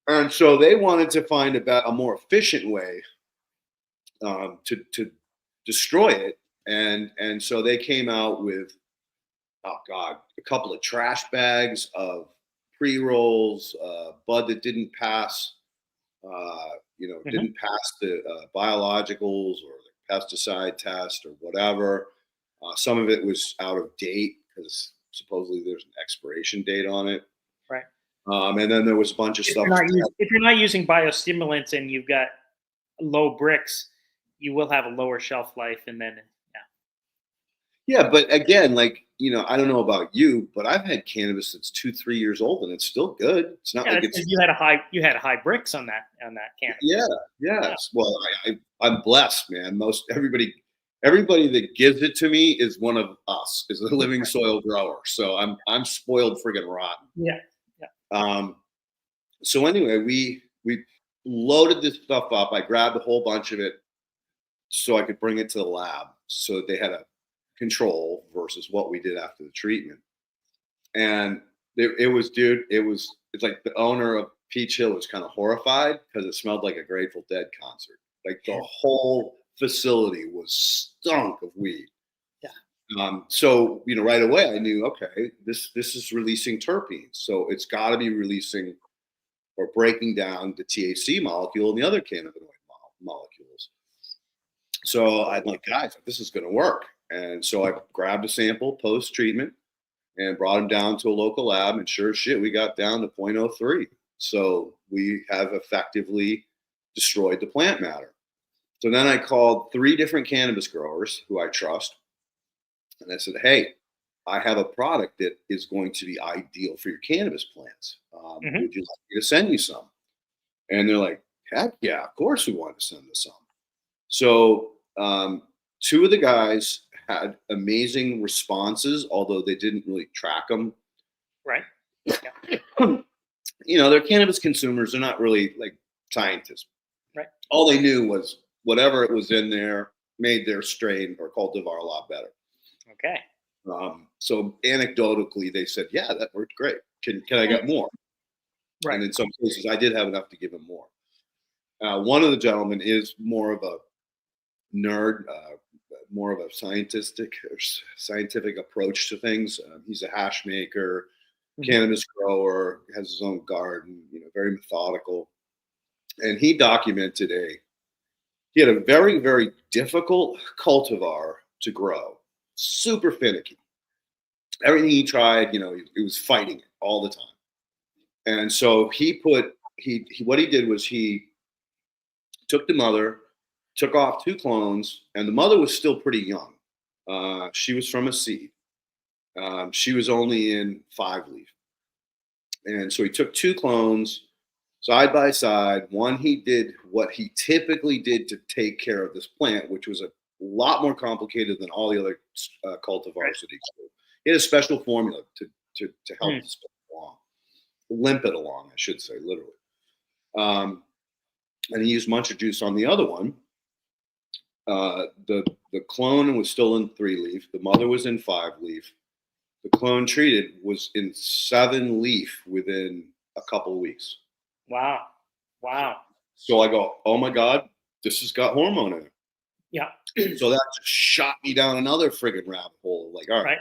And so they wanted to find a more efficient way to destroy it. And so they came out with, oh God, a couple of trash bags of pre-rolls, bud that didn't pass, didn't pass the biologicals or the pesticide test or whatever. Some of it was out of date because supposedly there's an expiration date on it. Right. And then there was a bunch of stuff. If you're not using biostimulants and you've got low bricks, you will have a lower shelf life. And then, yeah, but again, like, I don't know about you, but I've had cannabis that's 2-3 years old and it's still good. It's not like it's you had high bricks on that cannabis. Yeah. Well, I'm blessed, man. Everybody that gives it to me is one of us, is a living soil grower. So I'm spoiled friggin' rotten. Yeah. So anyway, we loaded this stuff up. I grabbed a whole bunch of it so I could bring it to the lab so they had a control versus what we did after the treatment. And it's like the owner of Peach Hill was kind of horrified because it smelled like a Grateful Dead concert. Like the whole facility was stunk of weed. Yeah. So right away I knew, okay, this is releasing terpenes, so it's got to be releasing or breaking down the THC molecule and the other cannabinoid molecules. So I'm like, guys, this is going to work. And so I grabbed a sample post treatment and brought them down to a local lab, and sure as shit, we got down to 0.03. So we have effectively destroyed the plant matter. So then I called 3 different cannabis growers who I trust, and I said, hey, I have a product that is going to be ideal for your cannabis plants. Would you like me to send you some? And they're like, heck yeah, of course we want to send us some. So 2 of the guys had amazing responses, although they didn't really track them. Right. Yeah. They're cannabis consumers. They're not really like scientists. Right. All they knew was whatever it was in there made their strain or cultivar a lot better. Okay. So anecdotally, they said, yeah, that worked great. Can I get more? Right. And in some cases, I did have enough to give them more. One of the gentlemen is more of a nerd, more of a scientific approach to things. He's a hash maker, cannabis grower, has his own garden, very methodical. And he documented he had a very, very difficult cultivar to grow, super finicky. Everything he tried, he was fighting it all the time. And so what he did was he took the mother, took off 2 clones, and the mother was still pretty young. She was from a seed. She was only in 5 leaf. And so he took 2 clones side by side. One, he did what he typically did to take care of this plant, which was a lot more complicated than all the other cultivars that he grew. He had a special formula to help this along, limp it along, I should say, literally. And he used muncher juice on the other one. The clone was still in 3 leaf. The mother was in 5 leaf. The clone treated was in 7 leaf within a couple of weeks. Wow. So I go, oh my God, this has got hormone in it. Yeah. So that shot me down another friggin' rabbit hole. Like, all right.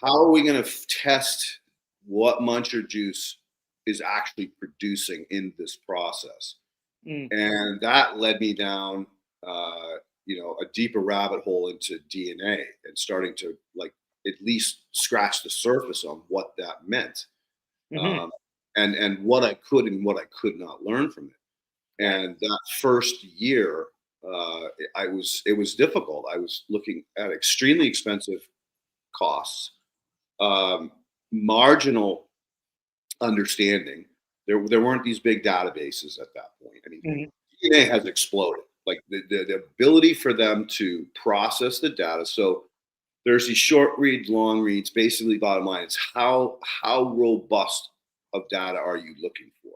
How are we going to test what muncher juice is actually producing in this process? And that led me down, a deeper rabbit hole into DNA and starting to at least scratch the surface on what that meant, and what I could and what I could not learn from it. And that first year, it was difficult. I was looking at extremely expensive costs, marginal understanding. There weren't these big databases at that point. I mean, DNA has exploded. Like the ability for them to process the data. So there's these short reads, long reads. Basically, bottom line, it's how robust of data are you looking for?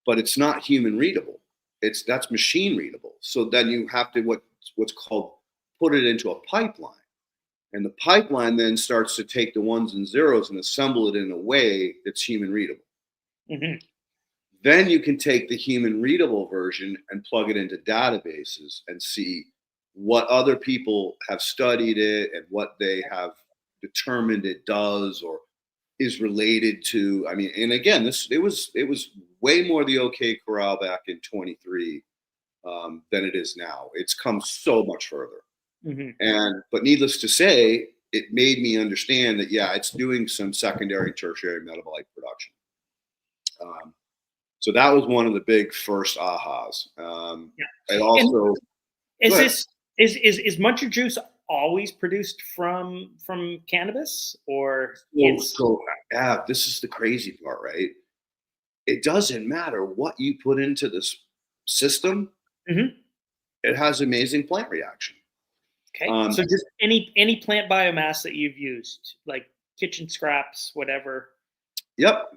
But it's not human readable. That's machine readable. So then you have to what's called put it into a pipeline. And the pipeline then starts to take the ones and zeros and assemble it in a way that's human readable. Then you can take the human readable version and plug it into databases and see what other people have studied it and what they have determined it does or is related to. I mean, and again, it was way more the OK Corral back in 23 than it is now. It's come so much further. But needless to say, it made me understand that, it's doing some secondary and tertiary metabolite production. So that was one of the big first ahas. It also is muncher juice always produced from cannabis, or this is the crazy part, right? It doesn't matter what you put into this system. It has amazing plant reaction. Okay. So just any plant biomass that you've used, like kitchen scraps, whatever. Yep.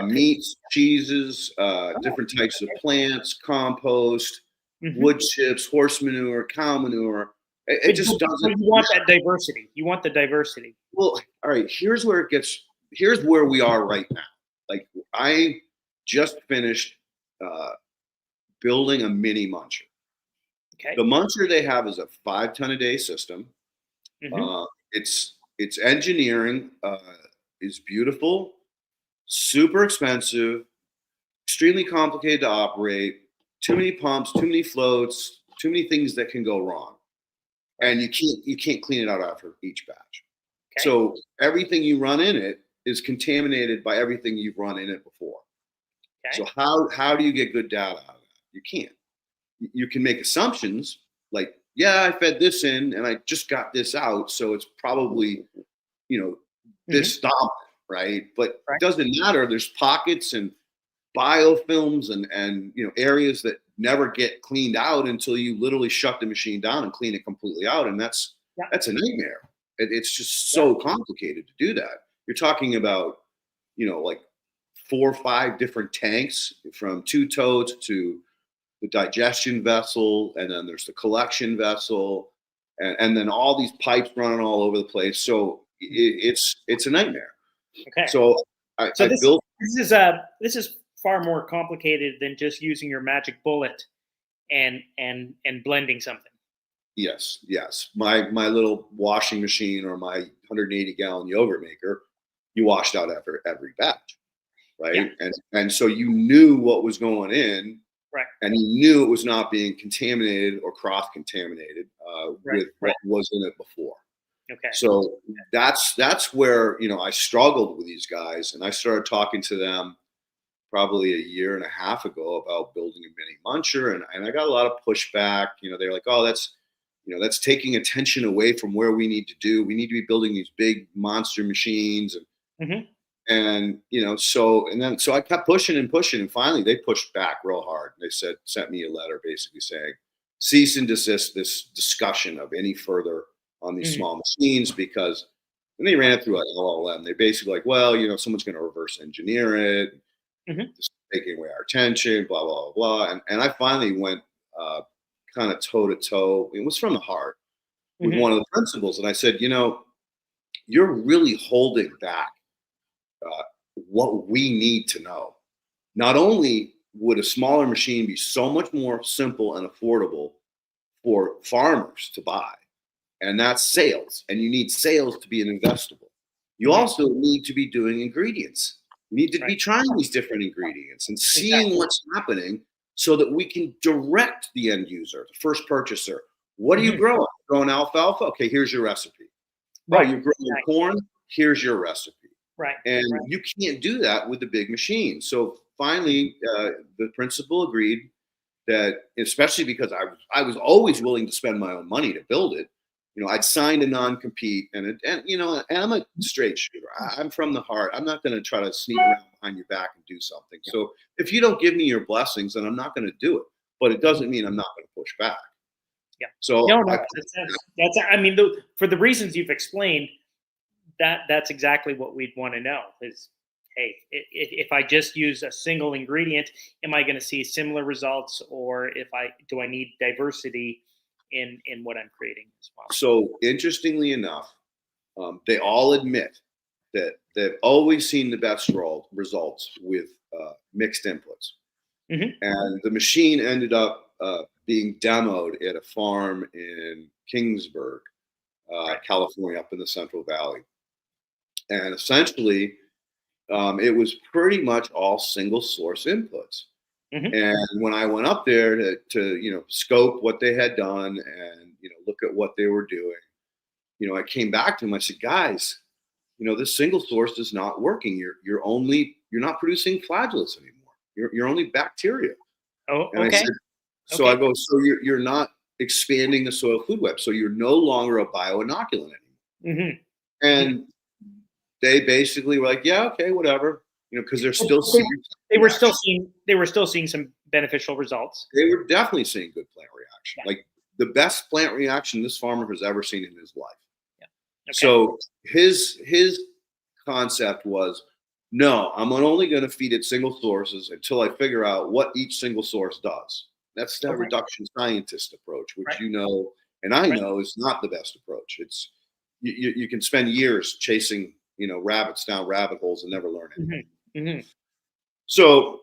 Meats, cheeses, different types of plants, compost, wood chips, horse manure, cow manure. It just doesn't. You want that diversity. You want the diversity. Well, all right. Here's where we are right now. Like, I just finished building a mini muncher. Okay. The muncher they have is a 5-ton-a-day system. Its engineering is beautiful, super expensive, extremely complicated to operate. Too many pumps, too many floats, too many things that can go wrong, and you can't clean it out after each batch. Okay. So everything you run in it is contaminated by everything you've run in it before. Okay. So how do you get good data out of that? You can't. You can make assumptions like, I fed this in and I just got this out, so it's probably, this dominant, right? But it doesn't matter. There's pockets and biofilms and areas that never get cleaned out until you literally shut the machine down and clean it completely out, and that's a nightmare. It's just so complicated to do that. You're talking about, like 4 or 5 different tanks, from 2 totes to the digestion vessel, and then there's the collection vessel, and then all these pipes running all over the place. So it's a nightmare. Okay. So this is far more complicated than just using your magic bullet and blending something. Yes. My little washing machine or my 180-gallon yogurt maker, you washed out after every batch, right? Yeah. And so you knew what was going in. Right. And you knew it was not being contaminated or cross-contaminated with what was in it before. Okay. So that's where I struggled with these guys, and I started talking to them probably a year and a half ago about building a mini muncher, and I got a lot of pushback. They're like, "Oh, that's taking attention away from where we need to do. We need to be building these big monster machines." Hmm. So I kept pushing and pushing, and finally they pushed back real hard. They sent me a letter basically saying, cease and desist this discussion of any further on these Hmm. small machines, because and they ran it through an LLM. They basically like, well, someone's going to reverse engineer it, Hmm. just taking away our attention, blah blah blah. And I finally went kind of toe to toe. It was from the heart with Hmm. one of the principals, and I said, you're really holding back uh, what we need to know. Not only would a smaller machine be so much more simple and affordable for farmers to buy, and that's sales, and you need sales to be an investable. You Hmm. also need to be doing ingredients. You need to Right. be trying these different ingredients and seeing Exactly. what's happening so that we can direct the end user, the first purchaser. What are you Hmm. growing? Growing alfalfa? Okay, here's your recipe. Oh, Right. you're growing Exactly. corn? Here's your recipe. Right. And Right. you can't do that with the big machine. So finally, the principal agreed that, especially because I was always willing to spend my own money to build it. I'd signed a non-compete, and I'm a straight shooter. I'm from the heart. I'm not going to try to sneak around behind your back and do something. So if you don't give me your blessings, then I'm not going to do it. But it doesn't mean I'm not going to push back. Yeah. So No, I, no, that's I mean, for the reasons you've explained, that's exactly what we'd want to know is, hey, if I just use a single ingredient, am I going to see similar results, or if I need diversity in what I'm creating as well? so interestingly enough, they all admit that they've always seen the best results with mixed inputs. Hmm. And the machine ended up being demoed at a farm in Kingsburg, Right. California, up in the Central Valley. And essentially, it was pretty much all single source inputs. Hmm. And when I went up there to scope what they had done and look at what they were doing, I came back to them. I said, guys, this single source is not working. You're not producing flagellates anymore. You're only bacteria. Oh, And I okay. said, so I Okay. go, so you're not expanding the soil food web. So you're no longer a bioinoculant anymore. Hmm. Hmm. And they basically were like, yeah, okay, whatever, because they're still They, seeing they were still reaction. seeing some beneficial results. They were definitely seeing good plant reaction, Yeah. like the best plant reaction this farmer has ever seen in his life. Yeah. Okay. So his concept was, no, I'm only going to feed it single sources until I figure out what each single source does. That's the Okay. reduction scientist approach, which Right. and I Right. know is not the best approach. It's you can spend years chasing rabbits down rabbit holes and never learn anything. Hmm. Hmm. So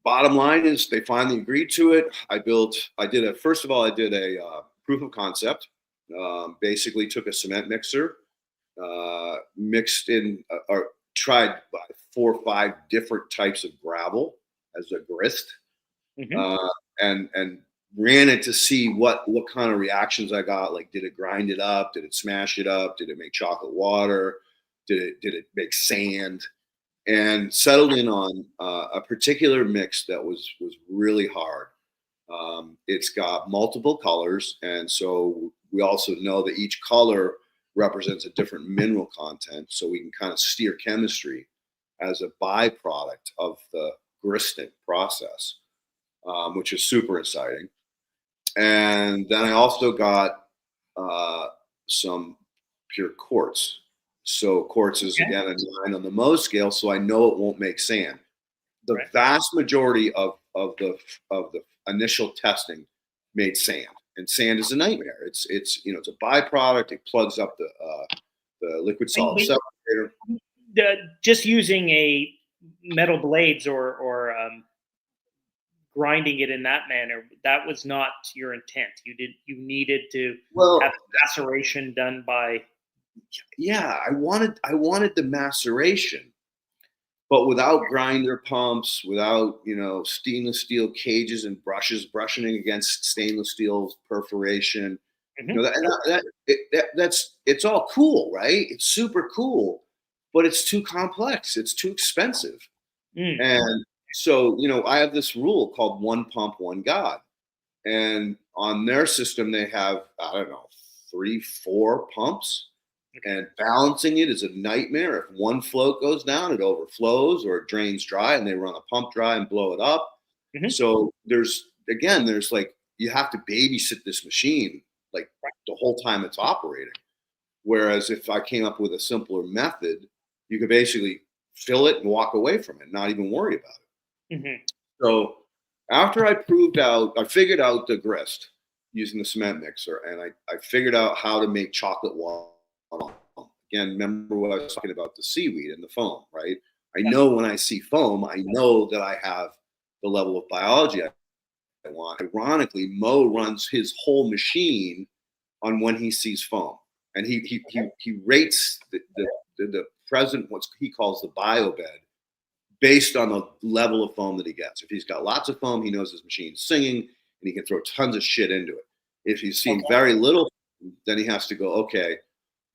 bottom line is they finally agreed to it. First of all, I did a proof of concept. Basically took a cement mixer, mixed in or tried 4 or 5 different types of gravel as a grist, Hmm. uh, and ran it to see what kind of reactions I got. Like, did it grind it up? Did it smash it up? Did it make chocolate water? Did it make sand? And settled in on a particular mix that was really hard. It's got multiple colors, and so we also know that each color represents a different mineral content, so we can kind of steer chemistry as a byproduct of the gristing process, which is super exciting. And then I also got uh, some pure quartz. So quartz is Okay. again a 9 on the Mohs scale, so I know it won't make sand. The Right. vast majority of the initial testing made sand, and sand is a nightmare. It's a byproduct. It plugs up the liquid solid But separator. just using a metal blades or grinding it in that manner, that was not your intent. You needed to have Well, maceration done by. yeah, I wanted the maceration, but without grinder pumps, without stainless steel cages and brushes brushing against stainless steel perforation. Mhm. That's it's all cool, right? It's super cool, but it's too complex. It's too expensive. Mm. And so, I have this rule called one pump, one God. And on their system, they have, I don't know, 3, 4 pumps. And balancing it is a nightmare. If one float goes down, it overflows or it drains dry, and they run a pump dry and blow it up. Mm-hmm. So there's like, you have to babysit this machine like the whole time it's operating. Whereas if I came up with a simpler method, you could basically fill it and walk away from it, not even worry about it. Mm-hmm. So after I figured out the grist using the cement mixer, and I figured out how to make chocolate water. Again, remember what I was talking about, the seaweed and the foam, right? I know when I see foam, I know that I have the level of biology I want. Ironically, Mo runs his whole machine on when he sees foam. And he rates the present, what he calls the bio bed, based on the level of foam that he gets. If he's got lots of foam, he knows his machine's singing, and he can throw tons of shit into it. If he's seen very little, then he has to go, okay,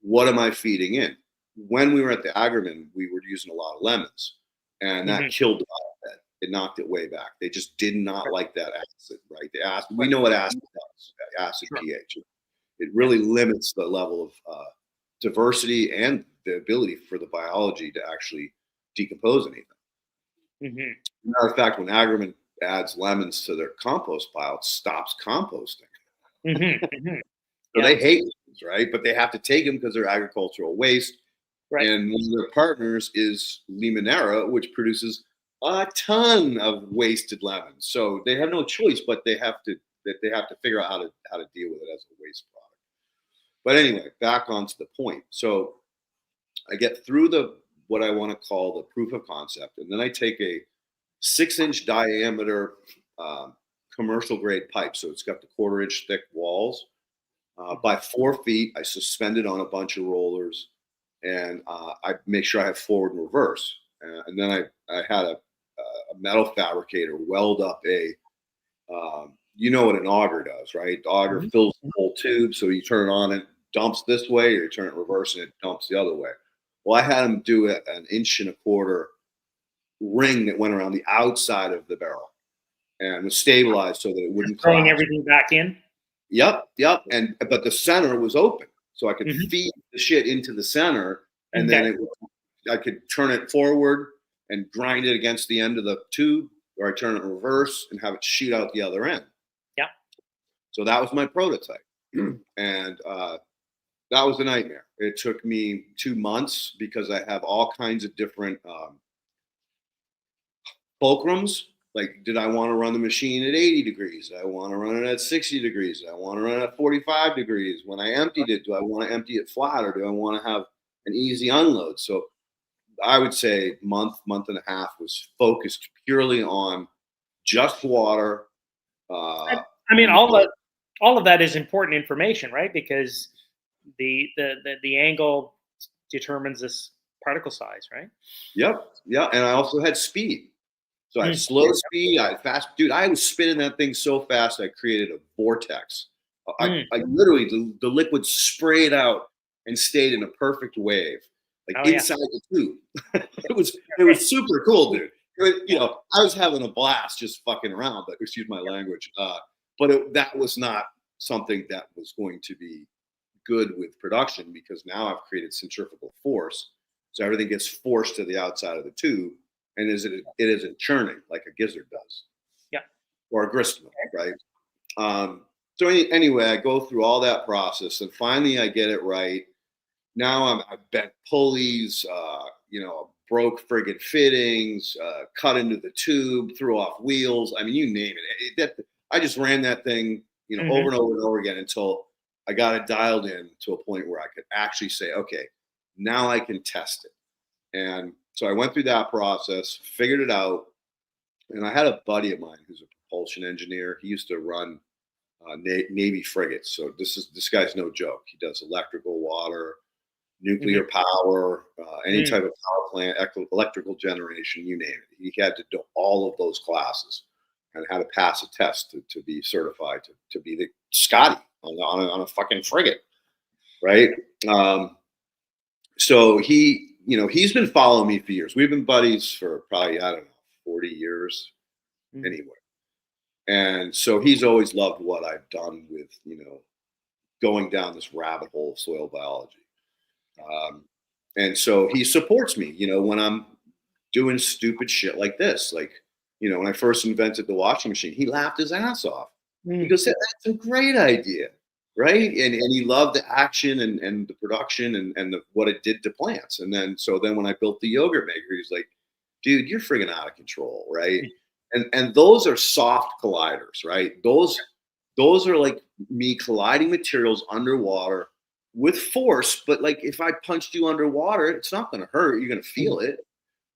what am I feeding in? When we were at the Agerman, we were using a lot of lemons, and that killed the bio bed. It knocked it way back. They just did not like that acid, right? The acid, we know what acid does, acid pH. It really limits the level of diversity and the ability for the biology to actually decompose anything. Mm-hmm. Matter of fact, when Agerman adds lemons to their compost pile, it stops composting. Mm-hmm. Mm-hmm. So they hate lemons, right? But they have to take them because they're agricultural waste. Right. And one of their partners is Limonera, which produces a ton of wasted lemons. So they have no choice, but they have to figure out how to deal with it as a waste product. But anyway, back onto the point. So I get through what I want to call the proof of concept, and then I take a 6-inch diameter commercial grade pipe. So it's got the 1/4-inch thick walls. By 4 feet, I suspend it on a bunch of rollers, and I make sure I have forward and reverse. And then I had a metal fabricator weld up you know what an auger does, right? The auger fills the whole tube, so you turn it on, it dumps this way, or you turn it reverse and it dumps the other way. Well, I had him do an 1.25-inch ring that went around the outside of the barrel and was stabilized so that it wouldn't throwing collapse. everything back in. Yep. But the center was open, so I could feed the shit into the center, and then I could turn it forward and grind it against the end of the tube, or I turn it in reverse and have it shoot out the other end. Yeah. So that was my prototype, and that was a nightmare. It took me 2 months because I have all kinds of different fulcrums. Like, did I want to run the machine at 80 degrees? Did I want to run it at 60 degrees? Did I want to run it at 45 degrees? When I emptied it, do I want to empty it flat, or do I want to have an easy unload? So I would say month and a half was focused purely on just water. I mean, all of that is important information, right? Because the angle determines this particle size, right? Yep. Yeah. And I also had speed. So I had slow speed, I had fast. Dude, I was spinning that thing so fast, I created a vortex. I literally, the liquid sprayed out and stayed in a perfect wave, like inside the tube. It was super cool, dude. I was having a blast just fucking around, but excuse my language. But that was not something that was going to be good with production, because now I've created centrifugal force. So everything gets forced to the outside of the tube, and it isn't churning like a gizzard does. Yeah. Or a grist mill, right? So anyway, I go through all that process, and finally I get it right. Now I've bent pulleys, broke friggin' fittings, cut into the tube, threw off wheels. I mean, you name it. I just ran that thing, over and over and over again until I got it dialed in to a point where I could actually say, okay, now I can test it. And so I went through that process, figured it out, and I had a buddy of mine who's a propulsion engineer. He used to run Navy frigates. So this guy's no joke. He does electrical, water, nuclear power, any type of power plant, electrical generation, you name it. He had to do all of those classes and had to pass a test to be certified to be the Scotty on a fucking frigate, right? So he he's been following me for years. We've been buddies for probably, I don't know, 40 years anyway. And so he's always loved what I've done with, going down this rabbit hole of soil biology. And so he supports me, when I'm doing stupid shit like this. Like, when I first invented the washing machine, he laughed his ass off. He goes, "That's a great idea." Right. And he loved the action and the production and what it did to plants. And then when I built the yogurt maker, he's like, "Dude, you're friggin' out of control." Right. And those are soft colliders, right? Those are like me colliding materials underwater with force. But like if I punched you underwater, it's not going to hurt. You're going to feel it,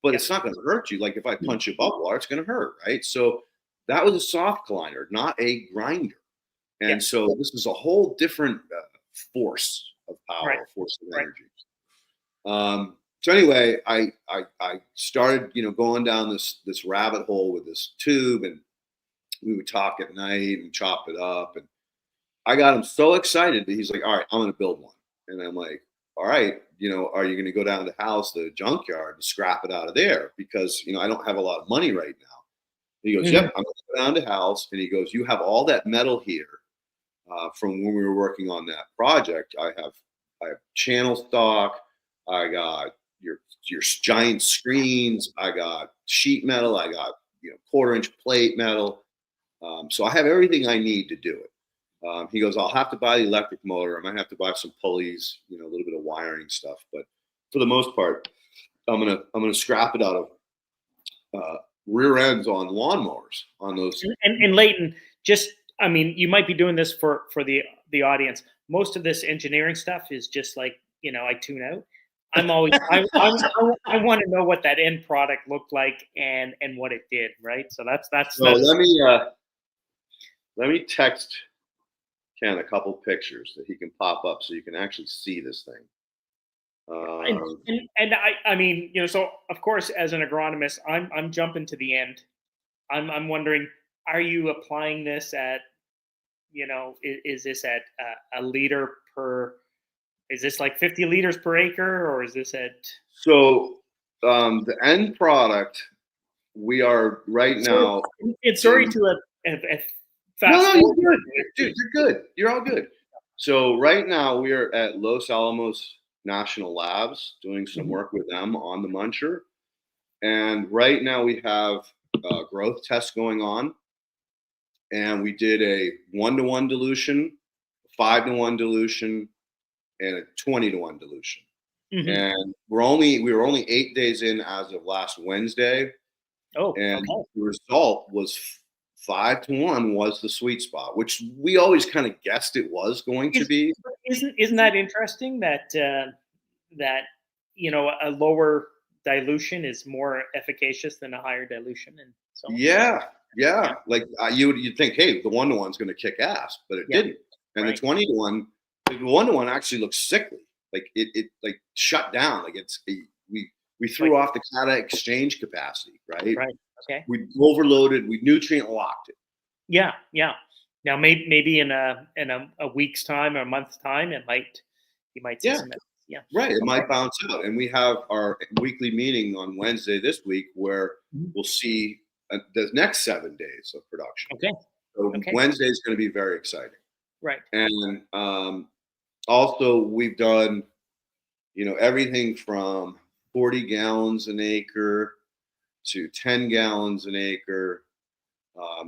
but it's not going to hurt you. Like if I punch you above water, it's going to hurt, right? So that was a soft collider, not a grinder. And so this is a whole different force of power, force of energy. So anyway, I started, going down this rabbit hole with this tube, and we would talk at night and chop it up. And I got him so excited that he's like, "All right, I'm going to build one." And I'm like, "All right, are you going to go down to the junkyard, and scrap it out of there? Because, I don't have a lot of money right now." He goes, "Yep, I'm going to go down to house." And he goes, "You have all that metal here from when we were working on that project. I have channel stock. I got your giant screens. I got sheet metal. I got 1/4-inch plate metal. So I have everything I need to do it." He goes, "I'll have to buy the electric motor. I might have to buy some pulleys, a little bit of wiring stuff, but for the most part, I'm gonna scrap it out of rear ends on lawnmowers on those." And Leighton, you might be doing this for the audience. Most of this engineering stuff is just like, I tune out. I want to know what that end product looked like and what it did, right? So that's. So let me text Ken a couple pictures that he can pop up so you can actually see this thing. So of course, as an agronomist, I'm jumping to the end. I'm wondering, are you applying this at, is this at a liter per? Is this like 50 liters per acre, or is this at? So the end product, we are right now. It's sorry to fast. No, you're good, dude. You're good. You're all good. So right now we are at Los Alamos National Labs doing some work with them on the muncher, and right now we have a growth test going on, and we did a 1-to-1 dilution, 5-to-1 dilution, and a 20-to-1 dilution. And we were only 8 days in as of last Wednesday. And the result was 5-to-1 was the sweet spot, which we always kind of guessed it was going to be. Isn't that interesting that a lower dilution is more efficacious than a higher dilution? And so yeah. Like you'd think, hey, the 1-to-1 is going to kick ass, but it didn't. And the 20-to-1, the 1-to-1 actually looks sickly. Like it like shut down. Like we threw off the cata exchange capacity, right? Right. Okay. We overloaded. We nutrient locked it. Yeah. Now maybe in a week's time or a month's time, you might see some. Yeah. Right. It might bounce out, and we have our weekly meeting on Wednesday this week where we'll see the next 7 days of production. Okay. So Wednesday is going to be very exciting. Right. And also we've done, everything from 40 gallons an acre to 10 gallons an acre.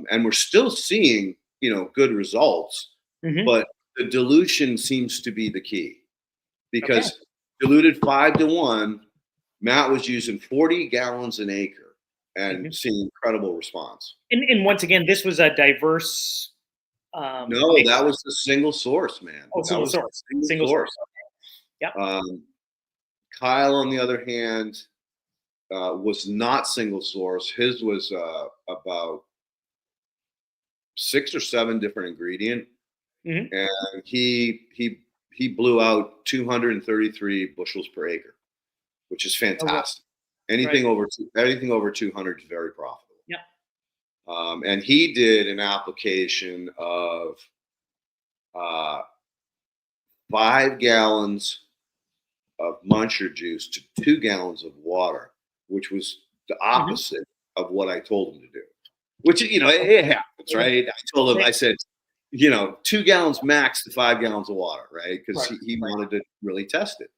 And we're still seeing, good results, but the dilution seems to be the key, because diluted 5-to-1, Matt was using 40 gallons an acre and seeing incredible response. And once again, this was a diverse. No, that was the single source, man. Single source. Yeah. Kyle, on the other hand, was not single source. His was about 6 or 7 different ingredient, and he blew out 233 bushels per acre, which is fantastic. Anything over 200 is very profitable. Yeah. And he did an application of 5 gallons of muncher juice to 2 gallons of water, which was the opposite of what I told him to do. Which, it happens, right? I told him, I said, 2 gallons max to 5 gallons of water, right? Because he wanted to really test it.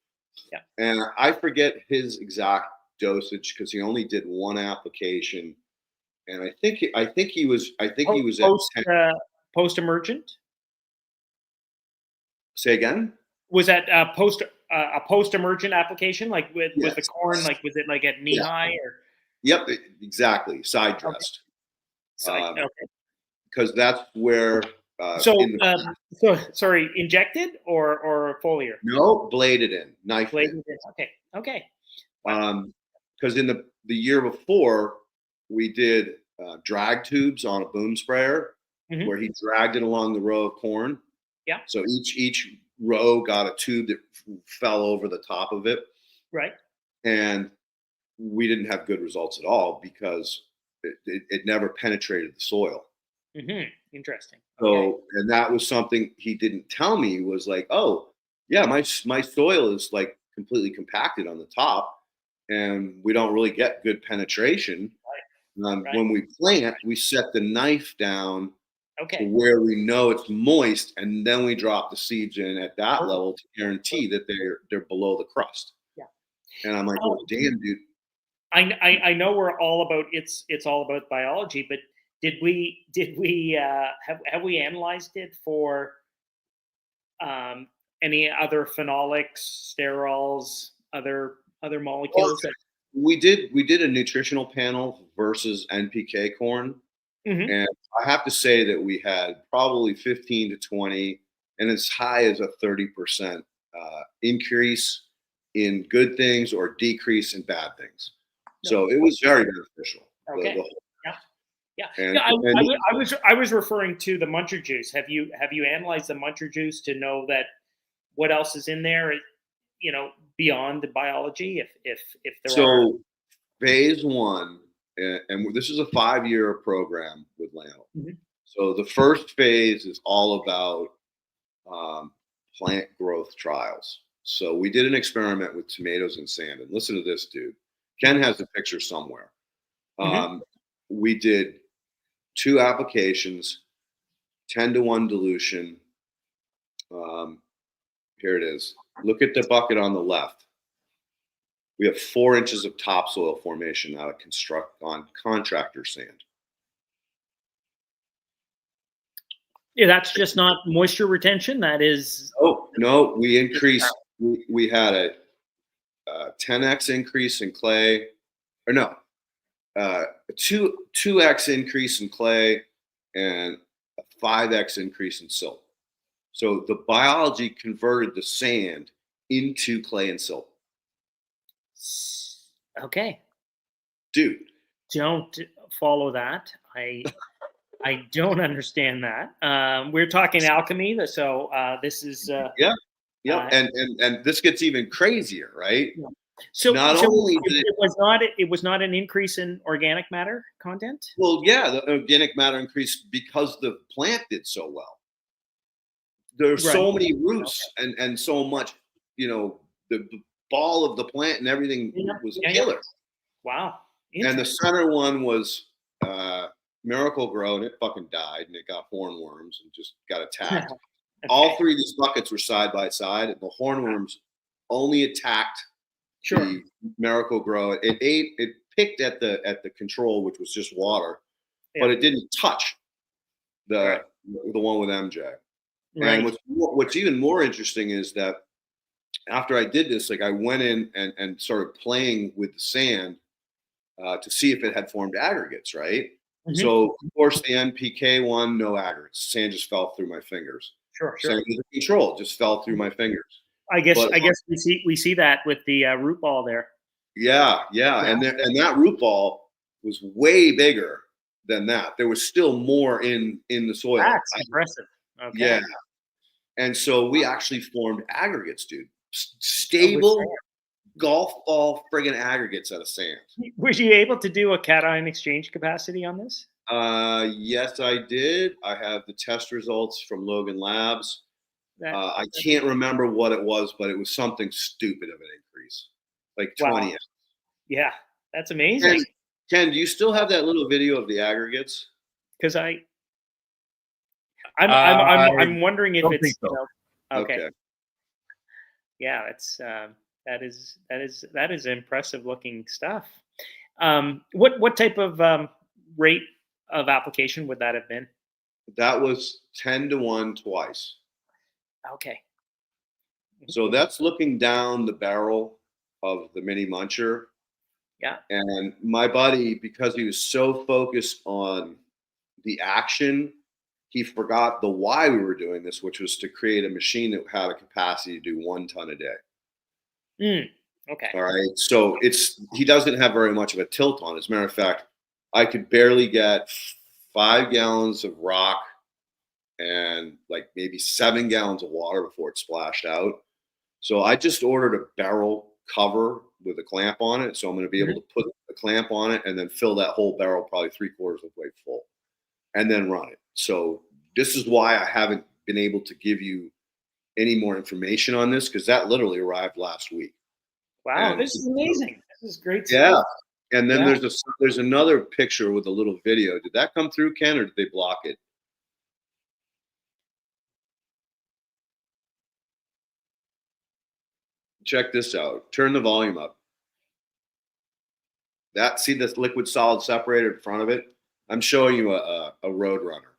Yeah. And I forget his exact dosage because he only did one application. And I think he was at 10. Post-emergent. Say again? Was that a post-emergent application, like with the corn? Like, was it like at knee high or? Yep, exactly. Side dressed. Okay. Because that's where. So sorry, injected or foliar? No, bladed in, knife in. Okay. Because in the year before, we did drag tubes on a boom sprayer where he dragged it along the row of corn. Yeah. So each row got a tube that fell over the top of it. Right. And we didn't have good results at all because it never penetrated the soil. Interesting. So, and that was something he didn't tell me, was like, oh, yeah, my soil is like completely compacted on the top and we don't really get good penetration. When we plant, we set the knife down to where we know it's moist, and then we drop the seeds in at that level to guarantee that they're below the crust. Yeah. And I'm like, well, damn, dude. I know we're all about it's all about biology, but did we have we analyzed it for any other phenolics, sterols, other molecules? We did a nutritional panel versus NPK corn. And I have to say that we had probably 15 to 20 and as high as a 30% increase in good things or decrease in bad things. So it was very beneficial. Okay. I was referring to the muncher juice. Have you analyzed the muncher juice to know that what else is in there, beyond the biology? If there are. Phase 1, and this is a 5-year program with Lano. So the first phase is all about plant growth trials. So we did an experiment with tomatoes and sand. And listen to this, dude. Ken has the picture somewhere. We did 2 applications, 10-to-1 dilution. Here it is. Look at the bucket on the left. We have 4 inches of topsoil formation out on contractor sand. Yeah, that's just not moisture retention. That is. Oh no, we increased. We had a 10x increase in clay, or no, a 2x increase in clay and a 5x increase in silt. So the biology converted the sand into clay and silt. Okay. Dude. Don't follow that. I don't understand that. We're talking alchemy, so this is and this gets even crazier, right? Yeah. So it was not an increase in organic matter content. Well, yeah, the organic matter increased because the plant did so well. There's so many roots and so much, the ball of the plant and everything was killer. Wow. And the center one was Miracle Grow, and it fucking died, and it got hornworms and just got attacked. All 3 of these buckets were side by side, and the hornworms only attacked the Miracle Grow. It picked at the control, which was just water, but it didn't touch the one with MJ. Right. And what's even more interesting is that after I did this, like I went in and started playing with the sand to see if it had formed aggregates, right? So of course the NPK one, no aggregates. Sand just fell through my fingers. Same with the control, just fell through my fingers. I guess we see that with the root ball there. Yeah. And that root ball was way bigger than that. There was still more in the soil. That's impressive. Okay. Yeah. And so we actually formed aggregates, dude. Stable golf ball friggin' aggregates out of sand. Were you able to do a cation exchange capacity on this? Yes, I did. I have the test results from Logan Labs. That, I can't remember what it was, but it was something stupid of an increase, like wow. 20. Yeah, that's Ken, amazing. Ken, do you still have that little video of the aggregates? Because I I'm wondering if don't it's, think so. okay. Okay. Yeah, it's that is impressive looking stuff. What type of rate of application would that have been? That was 10 to 1 twice. Okay. So that's looking down the barrel of the mini muncher. Yeah. And my buddy, because he was so focused on the action, he forgot the why we were doing this, which was to create a machine that had a capacity to do 1 ton a day. Okay. All right. So he doesn't have very much of a tilt on it. As a matter of fact, I could barely get 5 gallons of rock and like maybe 7 gallons of water before it splashed out. So I just ordered a barrel cover with a clamp on it. So I'm going to be able to put a clamp on it and then fill that whole barrel probably 3/4 of the way full and then run it. So this is why I haven't been able to give you any more information on this, because that literally arrived last week. Wow, And this is amazing. This is great yeah. stuff. And then Yeah. there's another picture with a little video. Did that come through, Ken, or did they block it? Check this out. Turn the volume up. See this liquid solid separator in front of it? I'm showing you a Roadrunner.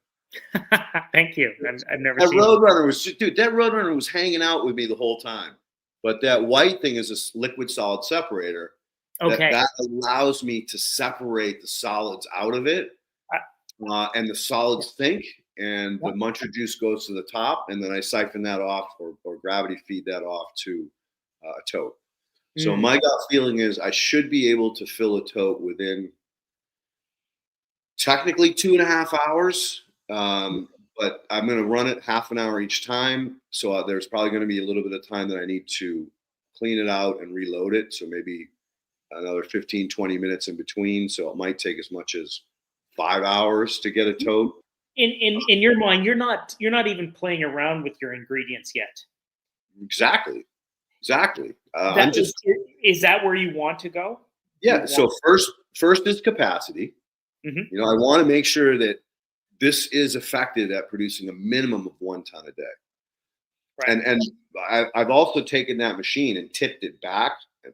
Thank you. I've never That seen it. Roadrunner that Roadrunner was hanging out with me the whole time. But that white thing is a liquid solid separator. Okay. That allows me to separate the solids out of it, and the solids think, and the muncher juice goes to the top, and then I siphon that off or gravity feed that off to a tote. So my gut feeling is I should be able to fill a tote within technically 2.5 hours, but I'm going to run it half an hour each time. So there's probably going to be a little bit of time that I need to clean it out and reload it. So maybe another 15, 20 minutes in between. So it might take as much as 5 hours to get a tote. In your mind, you're not even playing around with your ingredients yet. Exactly. Is that where you want to go? Yeah. So first is capacity. Mm-hmm. I want to make sure that this is effective at producing a minimum of 1 ton a day. Right. And I've also taken that machine and tipped it back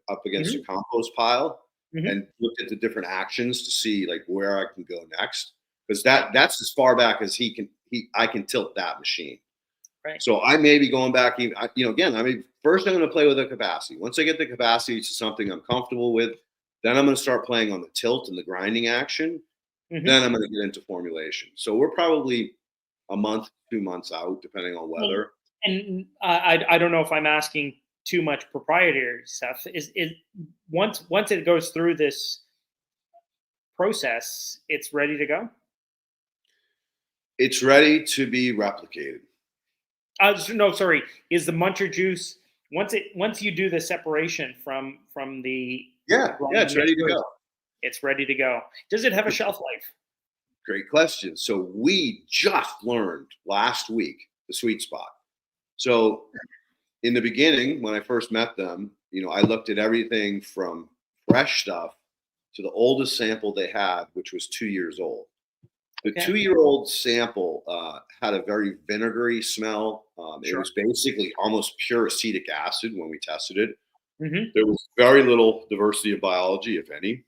up against a compost pile and looked at the different actions to see like where I can go next, because that's as far back as I can tilt that machine. Right. So I may be going back even, again, first I'm going to play with the capacity. Once I get the capacity to something I'm comfortable with, then I'm going to start playing on the tilt and the grinding action. Then I'm going to get into formulation. So we're probably a month, 2 months out, depending on weather. And I don't know if I'm asking too much proprietary stuff. Is once it goes through this process, it's ready to go? It's ready to be replicated. No, sorry. Is the muncher juice once you do the separation from the it's ready to go. It's ready to go. Does it have a shelf life? Great question. So we just learned last week the sweet spot. So in the beginning, when I first met them, I looked at everything from fresh stuff to the oldest sample they had, which was 2 years old. The 2-year-old sample had a very vinegary smell. It was basically almost pure acetic acid when we tested it. There was very little diversity of biology, if any.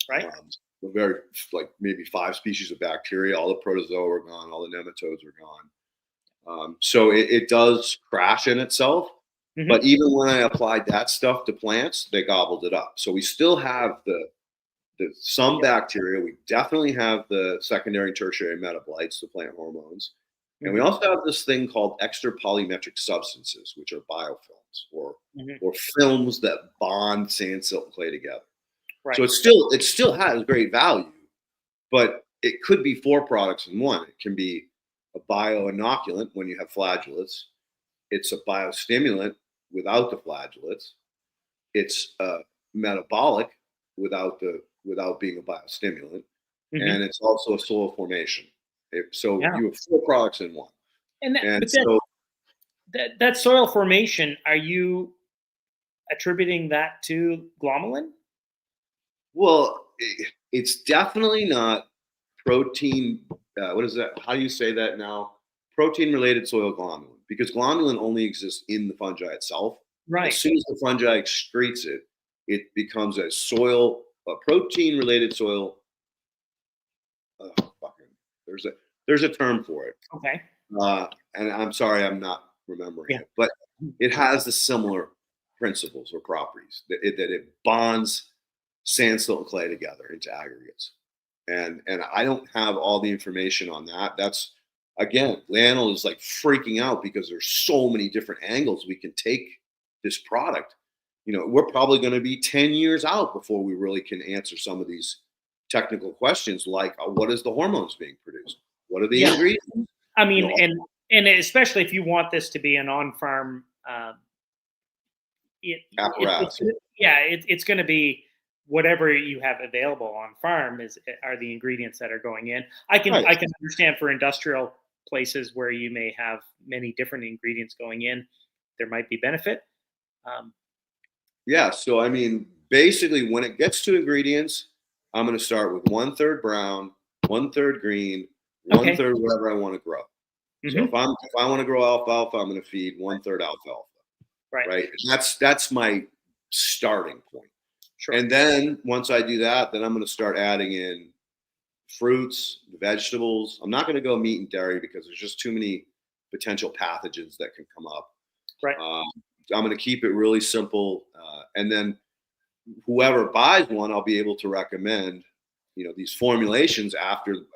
Right. Very, like maybe 5 species of bacteria. All the protozoa are gone. All the nematodes are gone. So it does crash in itself. But even when I applied that stuff to plants, they gobbled it up. So we still have some bacteria. We definitely have the secondary and tertiary metabolites, the plant hormones. And we also have this thing called extrapolymetric substances, which are biofilms or films that bond sand, silt, and clay together. Right. So it still has great value, but it could be 4 products in one. It can be a bioinoculant when you have flagellates. It's a biostimulant without the flagellates. It's a metabolic without being a biostimulant, and it's also a soil formation. You have 4 products in one. that soil formation, are you attributing that to glomalin? Well, it's definitely not protein. What is that? How do you say that now? Protein related soil glomalin, because glomalin only exists in the fungi itself. As Right. soon as the fungi excretes it, it becomes a protein related soil. Fucking, there's a there's a term for it, Okay. and I'm sorry, I'm not remembering Yeah. it, but it has the similar principles or properties that it bonds sandstone and clay together into aggregates. And I don't have all the information on that. That's again, Lionel is like freaking out because there's so many different angles we can take this product. We're probably going to be 10 years out before we really can answer some of these technical questions like what is the hormones being produced? What are the Yeah. ingredients? I You mean, know, and especially if you want this to be an on-farm, apparatus. it's going to be whatever you have available on farm are the ingredients that are going in. Right. I can understand for industrial places where you may have many different ingredients going in, there might be benefit. Um, Yeah. So I mean, basically when it gets to ingredients, I'm going to start with 1/3 brown, 1/3 green, one okay. third whatever I want to grow. So Hmm. if I want to grow alfalfa, I'm going to feed 1/3 alfalfa, Right. right? That's my starting point. Sure. And then once I do that, then I'm going to start adding in fruits, vegetables. I'm not going to go meat and dairy because there's just too many potential pathogens that can come up. Right. Um, I'm going to keep it really simple, and then whoever buys one, I'll be able to recommend, these formulations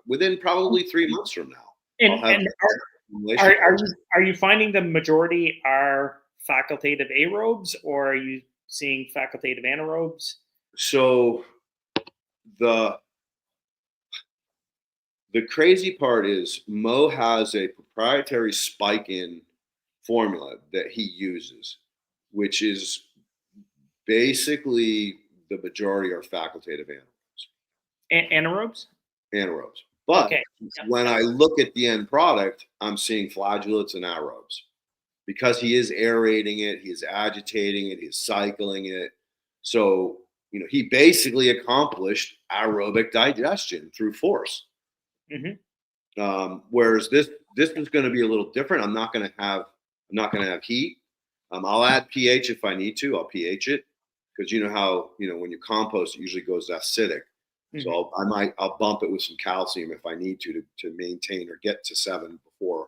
within probably 3 months from now. I'll have And formulation cards. are you finding the majority are facultative aerobes, or are you seeing facultative anaerobes? So the the crazy part is Mo has a proprietary spike in formula that he uses, which is basically the majority are facultative Anaerobes? anaerobes. But Okay. Yep. when I look at the end product, I'm seeing flagellates and aerobes because he is aerating it, he is agitating it, he's cycling it. So, he basically accomplished aerobic digestion through force. Hmm. Whereas this is going to be a little different. I'm not going to have heat. I'll add pH if I need to. I'll pH it because you know how when you compost it usually goes acidic. So Hmm. I'll bump it with some calcium if I need to maintain or get to 7 before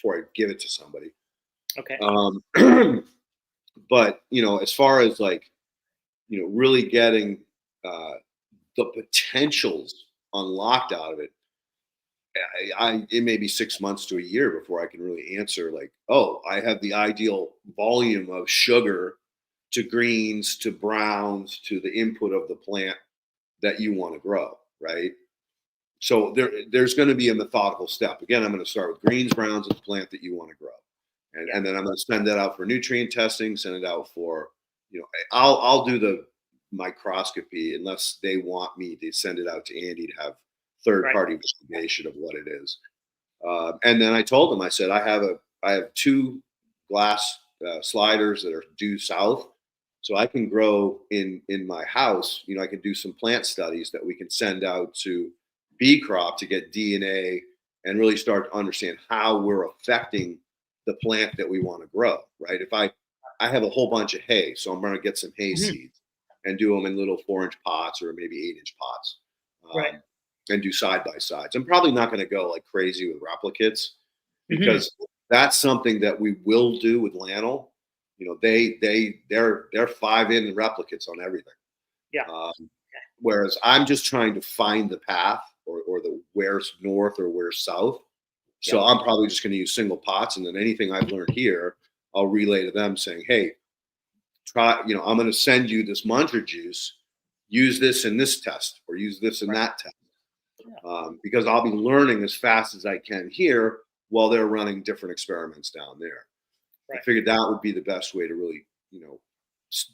I give it to somebody. Okay. But as far as like really getting uh, the potentials unlocked out of it, it may be 6 months to a year before I can really answer like, oh, I have the ideal volume of sugar to greens to browns to the input of the plant that you want to grow, right? So there's going to be a methodical step. Again, I'm going to start with greens, browns, and the plant that you want to grow, and Yeah. and then I'm going to send that out for nutrient testing. Send it out for, I'll do the microscopy unless they want me to send it out to Andy to have third Right. party validation of what it is. And then I told him, I said, I have 2 glass sliders that are due south, so I can grow in my house. I can do some plant studies that we can send out to bee crop to get DNA and really start to understand how we're affecting the plant that we want to grow. Right? If I have a whole bunch of hay, so I'm going to get some hay Mhm. seeds and do them in little 4-inch pots or maybe 8-inch pots. Right. And do side by sides. I'm probably not going to go like crazy with replicates Hmm. because that's something that we will do with Lannel. They're 5 in replicates on everything. Yeah. Whereas I'm just trying to find the path or the where's north or where's south. So Yep. I'm probably just going to use single pots, and then anything I've learned here, I'll relay to them saying, hey, try, I'm going to send you this mantra juice. Use this in this test or use this in Right. that test. Yeah. Because I'll be learning as fast as I can here while they're running different experiments down there. I Right. figured that would be the best way to really,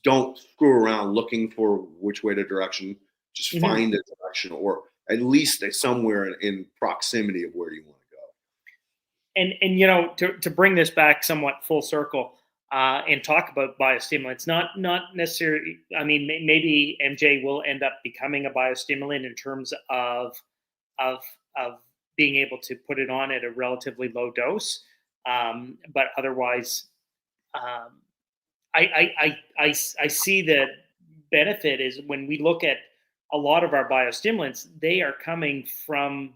don't screw around looking for which way the direction. Just Mhm. find a direction, or at least somewhere in proximity of where you want to go. And to bring this back somewhat full circle, and talk about biostimulants, not necessarily. I mean, maybe MJ will end up becoming a biostimulant in terms of of being able to put it on at a relatively low dose, but otherwise, um, I see the benefit is when we look at a lot of our biostimulants, they are coming from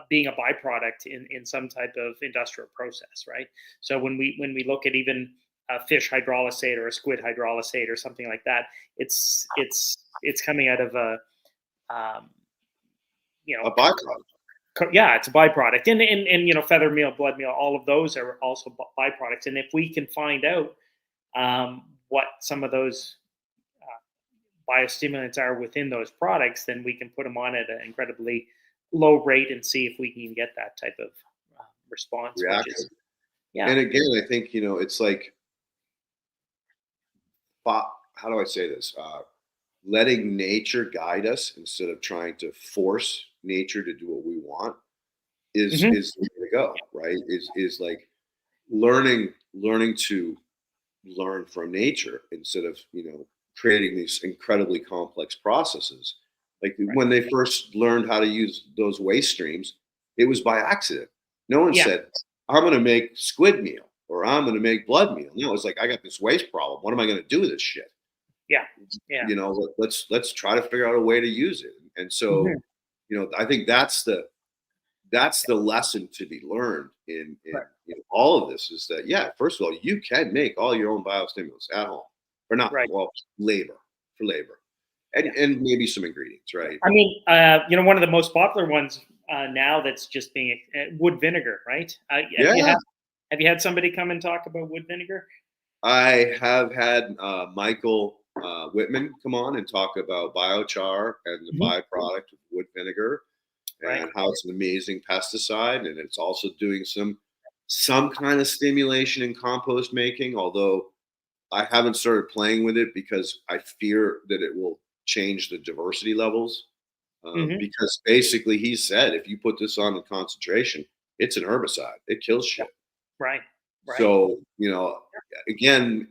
being a byproduct in some type of industrial process, right? So when we look at even a fish hydrolysate or a squid hydrolysate or something like that, it's coming out of a um, A byproduct. yeah, it's a byproduct, and feather meal, blood meal, all of those are also byproducts. And if we can find out what some of those biostimulants are within those products, then we can put them on at an incredibly low rate and see if we can get that type of response. Which Reaction. is, yeah, And again, I think, it's like, how do I say this? Letting nature guide us instead of trying to force nature to do what we want is hmm is the way to go, right? Is like learning to learn from nature instead of creating these incredibly complex processes. Like right, when they first learned how to use those waste streams, it was by accident. No one yeah, said, I'm going to make squid meal or I'm going to make blood meal. No, it's like, I got this waste problem. What am I going to do with this shit? yeah, yeah, Let's try to figure out a way to use it. And so, hmm I think that's the lesson to be learned in right, all of this is that, yeah, first of all, you can make all your own biostimulants at home for not right, well labor and yeah. and maybe some ingredients, right? I mean, one of the most popular ones now that's just being wood vinegar, right? Yeah, Have you had somebody come and talk about wood vinegar? I have had Michael Whitman come on and talk about biochar and the hmm byproduct of wood vinegar Right. and how it's an amazing pesticide and it's also doing some kind of stimulation in compost making, although I haven't started playing with it because I fear that it will change the diversity levels. hmm Because basically, he said if you put this on in concentration, it's an herbicide. It kills shit. Right. Right. So, again,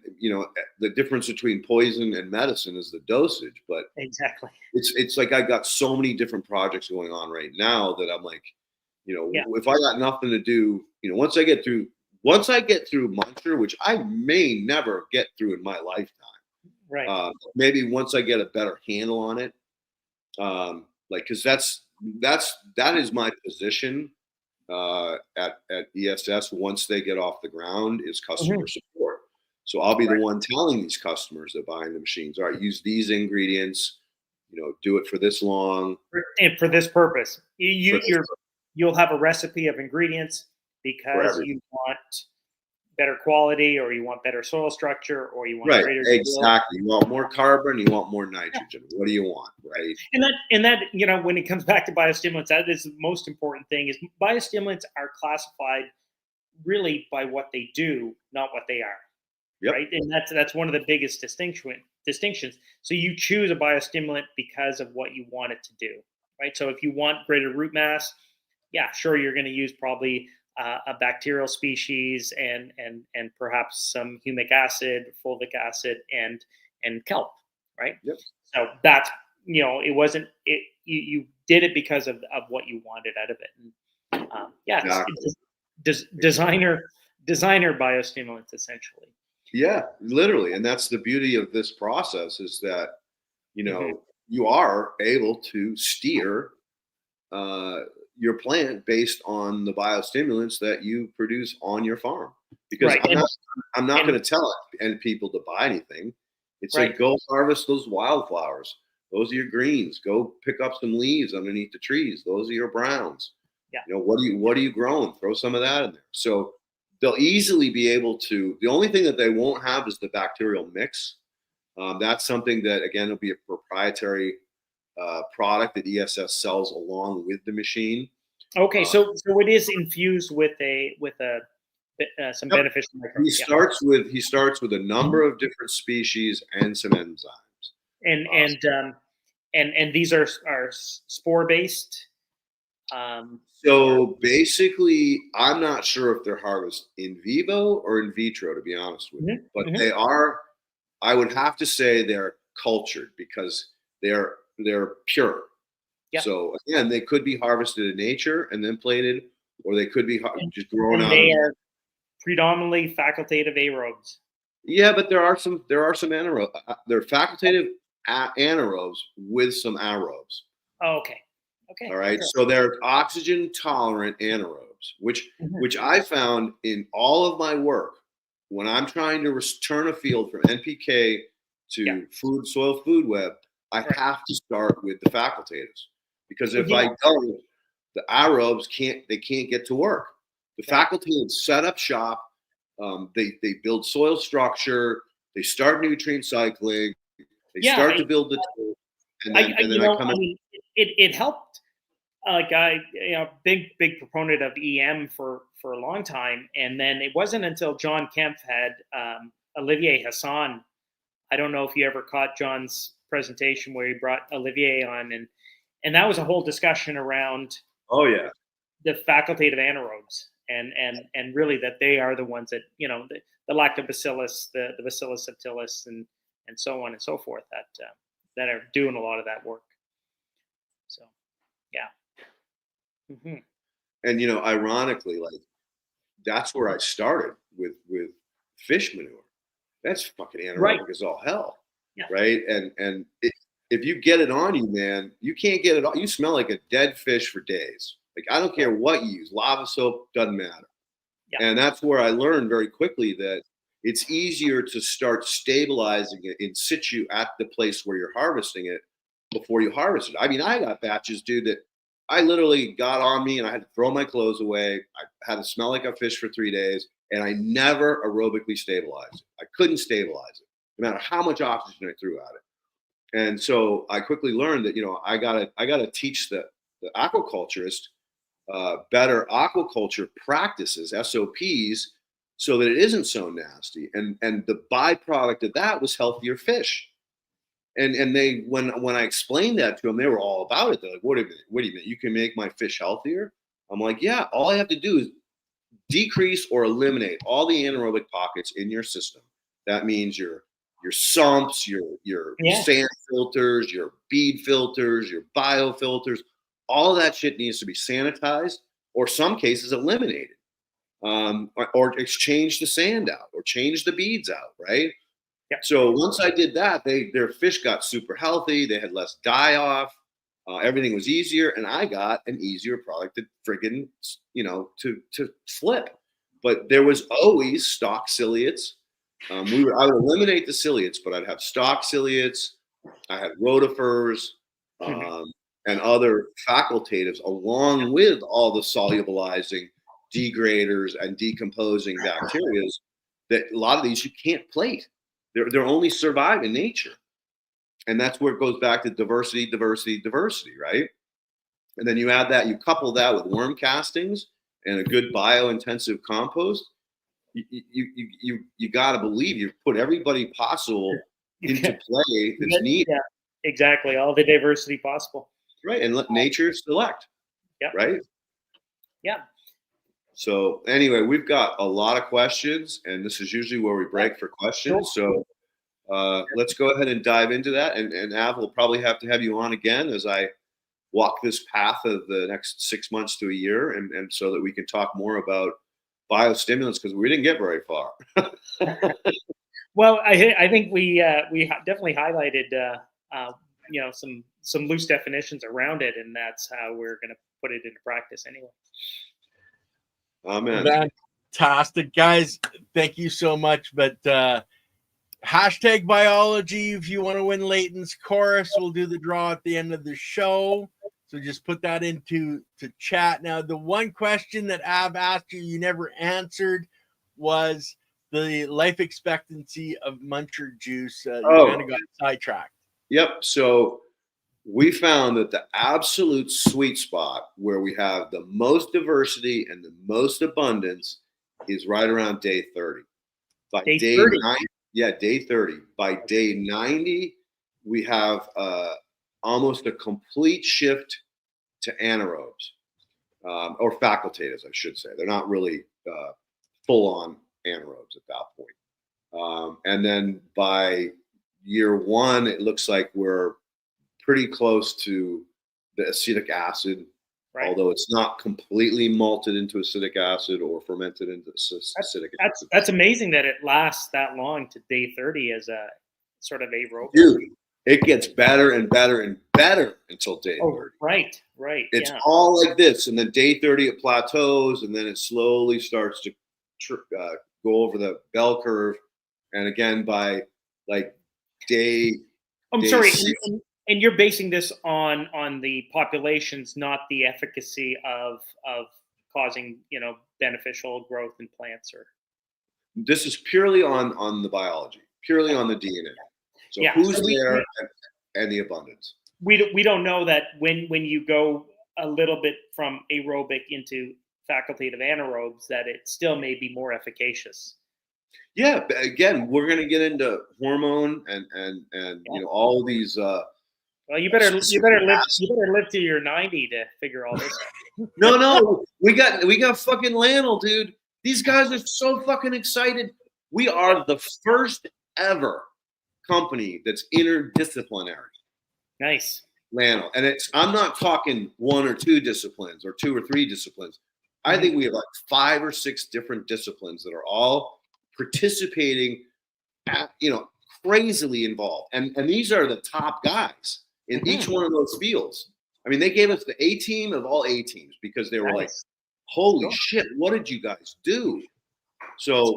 the difference between poison and medicine is the dosage. But Exactly. it's like I got so many different projects going on right now that I'm like, Yeah. if I got nothing to do, once I get through Muncher, which I may never get through in my lifetime, Right. maybe once I get a better handle on it, like because that is my position at ESS once they get off the ground is hmm customer support. So I'll be the Right. one telling these customers that buying the machines, all right, use these ingredients, do it for this long, And for this purpose, for this you'll have a recipe of ingredients for because everything. you want better quality, or you want better soil structure, or you want Right, greater yield. exactly. You want more carbon, you want more nitrogen. What do you want, right? And that when it comes back to biostimulants, that is the most important thing. Is biostimulants are classified really by what they do, not what they are. Yep. Right? And that's one of the biggest distinctions. So you choose a biostimulant because of what you want it to do, right? So if you want greater root mass, yeah, sure, you're going to use probably a bacterial species and perhaps some humic acid, fulvic acid, and kelp, right? Yep. So that's it wasn't it. You did it because of what you wanted out of it. And, yeah, Exactly. designer biostimulants essentially. Yeah, literally. And that's the beauty of this process is that, hmm you are able to steer uh, your plant based on the biostimulants that you produce on your farm. Because Right. I'm not And going to tell any people to buy anything. It's right. like go harvest those wildflowers. Those are your greens. Go pick up some leaves underneath the trees. Those are your browns. Yeah. What are you growing? Throw some of that in there. So they'll easily be able to. The only thing that they won't have is the bacterial mix. That's something that again will be a proprietary product that ESS sells along with the machine. Okay. Uh, So it is infused with some yep. beneficial He microbes. Yeah. starts with a number of different species and some enzymes. And Uh, and um and these are spore based. So basically, I'm not sure if they're harvested in vivo or in vitro, to be honest with you. But they are. I would have to say they're cultured because they're pure. Yep. So again, they could be harvested in nature and then plated, or they could be just grown and out. they are predominantly facultative aerobes. Yeah, but there are some anaerobes. They're facultative anaerobes with some aerobes. Oh, okay. Okay. All right. So they're oxygen tolerant anaerobes, which I found in all of my work when I'm trying to return a field from NPK to soil food web. I have to start with the facultatives because if I don't, the aerobes can't get to work. The facultatives set up shop. They build soil structure. They start nutrient cycling. They start to build the tool, and then I come in. It helped. Like big proponent of EM for a long time, and then it wasn't until John Kempf had Olivier Hassan. I don't know if you ever caught John's presentation where he brought Olivier on, and that was a whole discussion around the facultative anaerobes and really that they are the ones that the lactobacillus, the bacillus subtilis, and so on and so forth that are doing a lot of that work. So yeah. And ironically, like that's where I started with fish manure. That's fucking anaerobic as all hell, right? And if you get it on you, man, you can't get it off. You smell like a dead fish for days. Like I don't care what you use, lava soap doesn't matter. And that's where I learned very quickly that it's easier to start stabilizing it in situ at the place where you're harvesting it before you harvest it. I mean, I got batches, dude, that I literally got on me and I had to throw my clothes away. I had to smell like a fish for 3 days and I never aerobically stabilized it. I couldn't stabilize it, no matter how much oxygen I threw at it. And so I quickly learned that, I gotta teach the aquaculturist better aquaculture practices, SOPs, so that it isn't so nasty. And the byproduct of that was healthier fish. And they when I explained that to them, they were all about it. They're like, "What do you mean? You can make my fish healthier?" I'm like, "Yeah. All I have to do is decrease or eliminate all the anaerobic pockets in your system. That means your sumps, your sand filters, your bead filters, your biofilters. All that shit needs to be sanitized, or some cases eliminated, or exchange the sand out, or change the beads out, right?" So once I did that, their fish got super healthy. They had less die off. Everything was easier, and I got an easier product to friggin' to flip. But there was always stock ciliates. I would eliminate the ciliates, but I'd have stock ciliates. I had rotifers and other facultatives, along with all the solubilizing degraders and decomposing bacteria. That a lot of these you can't plate. They're only survive in nature. And that's where it goes back to diversity, right? And then you add that, you couple that with worm castings and a good bio-intensive compost. You got to believe you've put everybody possible into play that's needed. Yeah, exactly. All the diversity possible. Right. And let nature select. Right? Yeah. So anyway, we've got a lot of questions, and this is usually where we break for questions. So let's go ahead and dive into that. And Av, will probably have to have you on again as I walk this path of the next 6 months to a year, and so that we can talk more about biostimulants, because we didn't get very far. Well, I think we definitely highlighted some loose definitions around it, and that's how we're going to put it into practice anyway. Amen. Fantastic, guys. Thank you so much. But hashtag biology if you want to win Leighton's course. We'll do the draw at the end of the show. So just put that into chat. Now, the one question that Ab asked you never answered was the life expectancy of muncher juice. You kind of got sidetracked. Yep. So we found that the absolute sweet spot where we have the most diversity and the most abundance is right around day 30. By day 30. Day 30. By day 90, we have almost a complete shift to anaerobes. or facultators, I should say. They're not really full-on anaerobes at that point. And then by year 1, it looks like we're pretty close to the acetic acid, Right. although it's not completely malted into acetic acid or fermented into acetic acid. That's amazing that it lasts that long to day 30 as a sort of aerobic. Dude, it gets better and better and better until day 30. Right. It's all like this, and then day 30 it plateaus, and then it slowly starts to go over the bell curve, and again by like day. I'm sorry, and you're basing this on the populations, not the efficacy of causing beneficial growth in plants, or this is purely on the biology, purely on the DNA. So who's there and the abundance. We don't know that when you go a little bit from aerobic into facultative anaerobes, that it still may be more efficacious. Yeah, but again, we're going to get into hormone and all of these. Well, you better live to your 90 to figure all this out. No, we got fucking Lannel, dude. These guys are so fucking excited. We are the first ever company that's interdisciplinary. Nice. Lannel. And I'm not talking 1 or 2 disciplines or 2 or 3 disciplines. I think we have like 5 or 6 different disciplines that are all participating crazily involved. And these are the top guys in each one of those fields. I mean, they gave us the A team of all A teams because they were like, holy shit, what did you guys do? So,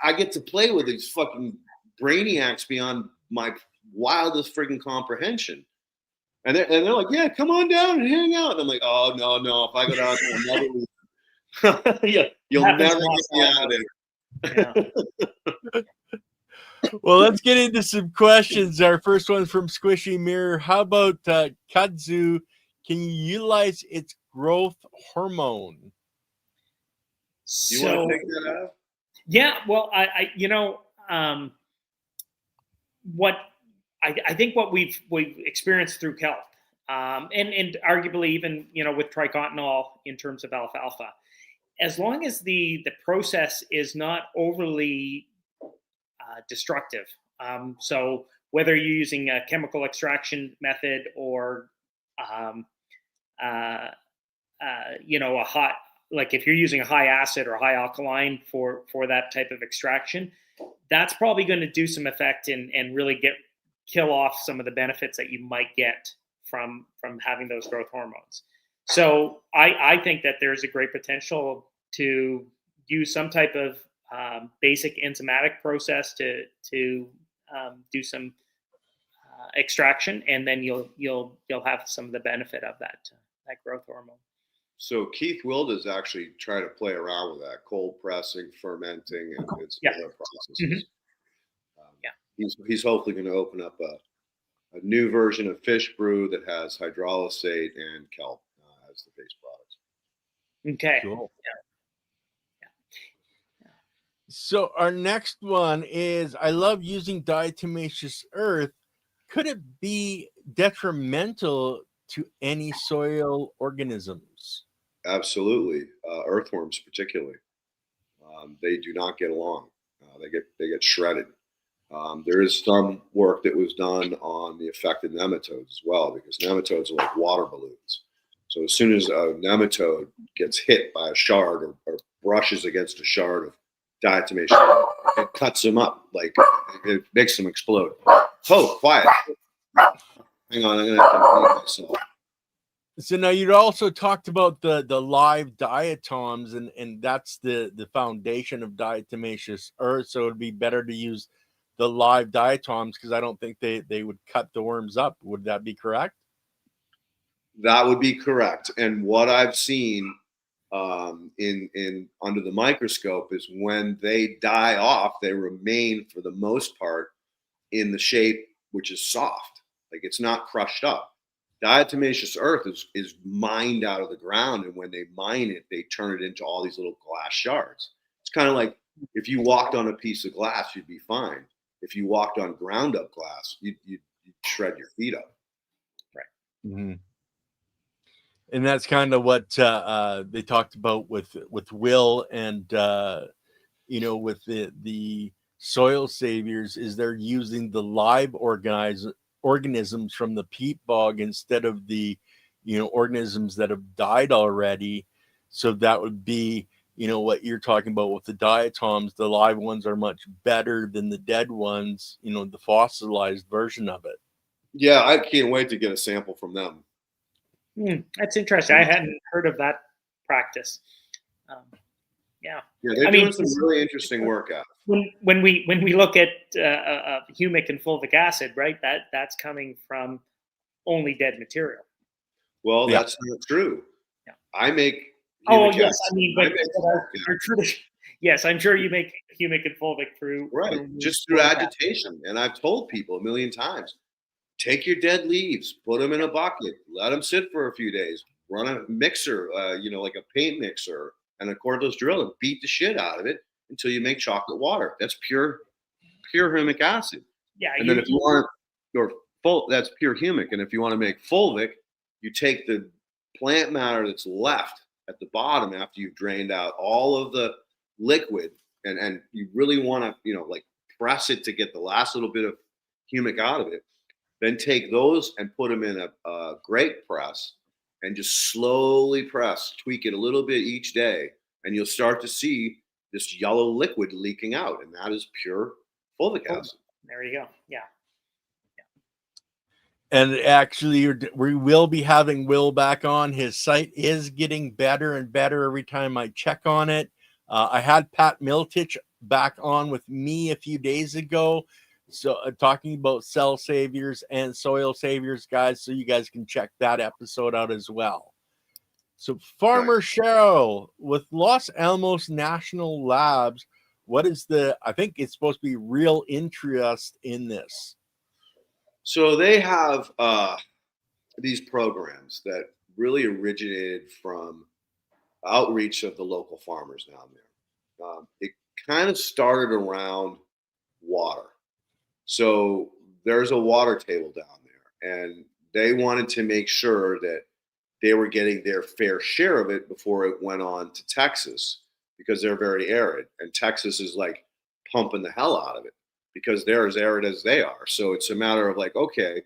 I get to play with these fucking brainiacs beyond my wildest friggin' comprehension. And they're like, yeah, come on down and hang out. And I'm like, oh, no, if I go down to another week, you'll never get me out of there. Well, let's get into some questions. Our first one's from Squishy Mirror. How about kudzu? Can you utilize its growth hormone? You want to take that out? Yeah, well, I think what we've experienced through kelp, and arguably even with tricontinol in terms of alfalfa, as long as the process is not overly destructive. So whether you're using a chemical extraction method or a hot, like if you're using a high acid or high alkaline for that type of extraction, that's probably going to do some effect and really kill off some of the benefits that you might get from having those growth hormones. So I think that there's a great potential to use some type of basic enzymatic process to do some extraction, and then you'll have some of the benefit of that growth hormone. So Keith Wilda's actually trying to play around with that, cold pressing, fermenting, and other processes. He's hopefully going to open up a new version of fish brew that has hydrolysate and kelp as the base products. Okay. Cool. So our next one is, I love using diatomaceous earth. Could it be detrimental to any soil organisms? Absolutely. Earthworms particularly. They do not get along. They get shredded. There is some work that was done on the effect of nematodes as well, because nematodes are like water balloons. So as soon as a nematode gets hit by a shard or brushes against a shard of diatomaceous, it cuts them up, like it makes them explode. Oh, quiet. Hang on, I'm going to have to mute myself. So now you also talked about the live diatoms, and that's the foundation of diatomaceous earth. So it'd be better to use the live diatoms because I don't think they would cut the worms up. Would that be correct? That would be correct. And what I've seen in under the microscope is when they die off, they remain for the most part in the shape which is soft, like it's not crushed up. Diatomaceous earth is mined out of the ground, and when they mine it, they turn it into all these little glass shards. It's kind of like if you walked on a piece of glass, you'd be fine. If you walked on ground up glass, you'd shred your feet up. Right. Mm-hmm. And that's kind of what they talked about with Will and with the soil saviors, is they're using the live organisms from the peat bog instead of the organisms that have died already. So that would be what you're talking about with the diatoms. The live ones are much better than the dead ones, the fossilized version of it. Yeah, I can't wait to get a sample from them. That's interesting. I hadn't heard of that practice. Yeah, they're doing some really interesting work out. When we look at humic and fulvic acid, right? That's coming from only dead material. Well, that's not true. Yeah. I make. Oh yes, I mean, but yes, I'm sure you make humic and fulvic through just through agitation. And I've told people a million times, take your dead leaves, put them in a bucket, let them sit for a few days, run a mixer, like a paint mixer and a cordless drill, and beat the shit out of it until you make chocolate water. That's pure humic acid. Yeah. And then if you want that's pure humic. And if you want to make fulvic, you take the plant matter that's left at the bottom after you've drained out all of the liquid, and you really want to, like press it to get the last little bit of humic out of it. Then take those and put them in a grape press and just slowly press, tweak it a little bit each day, and you'll start to see this yellow liquid leaking out, and that is pure fulvic acid. There you go. Yeah. And actually, we will be having Will back on. His site is getting better and better every time I check on it. I had Pat Miltich back on with me a few days ago. So talking about cell saviors and soil saviors, guys, so you guys can check that episode out as well. So Farmer Cheryl with Los Alamos National Labs, what is I think it's supposed to be real interest in this. So they have these programs that really originated from outreach of the local farmers down there. It kind of started around water. So there's a water table down there, and they wanted to make sure that they were getting their fair share of it before it went on to Texas, because they're very arid, and Texas is like pumping the hell out of it because they're as arid as they are. So it's a matter of like, okay,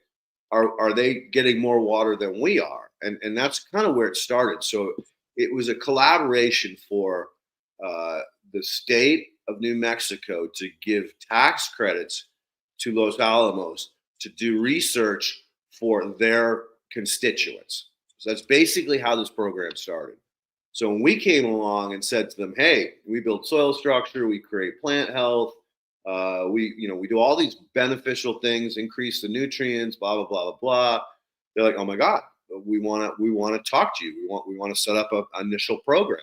are they getting more water than we are? And that's kind of where it started. So it was a collaboration for the state of New Mexico to give tax credits to Los Alamos to do research for their constituents. So that's basically how this program started. So when we came along and said to them, hey, we build soil structure, we create plant health, we do all these beneficial things, increase the nutrients, blah, blah, blah, blah, blah. They're like, oh my God, we want to talk to you. We want to set up an initial program.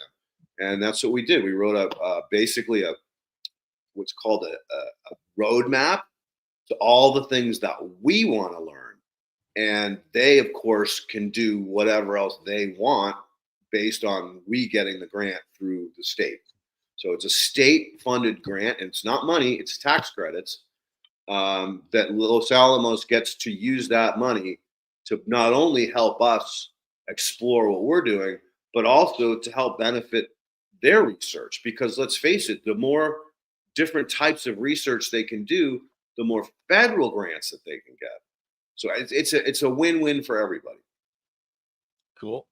And that's what we did. We wrote basically what's called a roadmap to all the things that we want to learn. And they, of course, can do whatever else they want based on we getting the grant through the state. So it's a state-funded grant, and it's not money, it's tax credits that Los Alamos gets to use that money to not only help us explore what we're doing, but also to help benefit their research. Because let's face it, the more different types of research they can do, the more federal grants that they can get. So it's a win-win for everybody. Cool.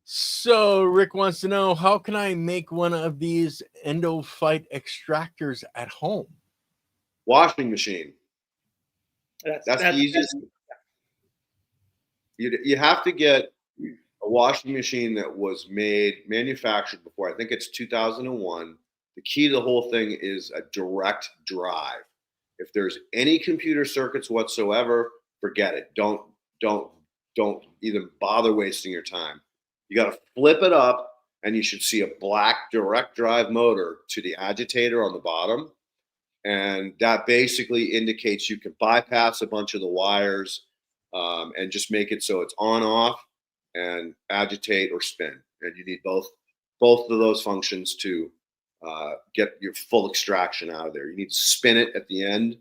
So Rick wants to know, how can I make one of these endophyte extractors at home? Washing machine. That's the easiest. You have to get a washing machine that was manufactured before, I think it's 2001. The key to the whole thing is a direct drive. If there's any computer circuits whatsoever, forget it. Don't even bother wasting your time. You got to flip it up, and you should see a black direct drive motor to the agitator on the bottom. And that basically indicates you can bypass a bunch of the wires and just make it so it's on, off, and agitate or spin. And you need both of those functions to get your full extraction out of there. You need to spin it at the end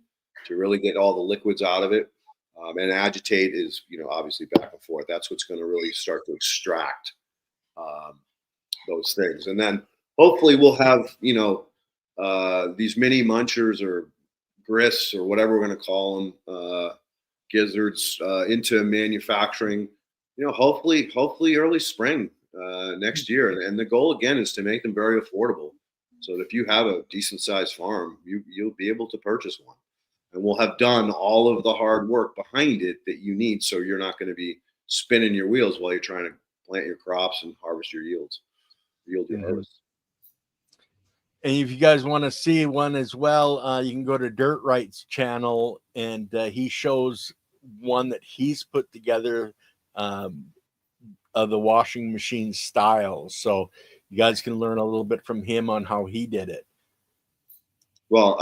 to really get all the liquids out of it. And agitate is, obviously back and forth. That's what's going to really start to extract those things. And then hopefully we'll have, these mini munchers or grist or whatever we're going to call them, gizzards, into manufacturing, hopefully early spring next year. And the goal again is to make them very affordable. So that if you have a decent sized farm, you'll be able to purchase one. And we'll have done all of the hard work behind it that you need. So you're not going to be spinning your wheels while you're trying to plant your crops and harvest your yield your harvest. And if you guys want to see one as well, you can go to Dirt Right's channel, and he shows one that he's put together of the washing machine style. So you guys can learn a little bit from him on how he did it. Well,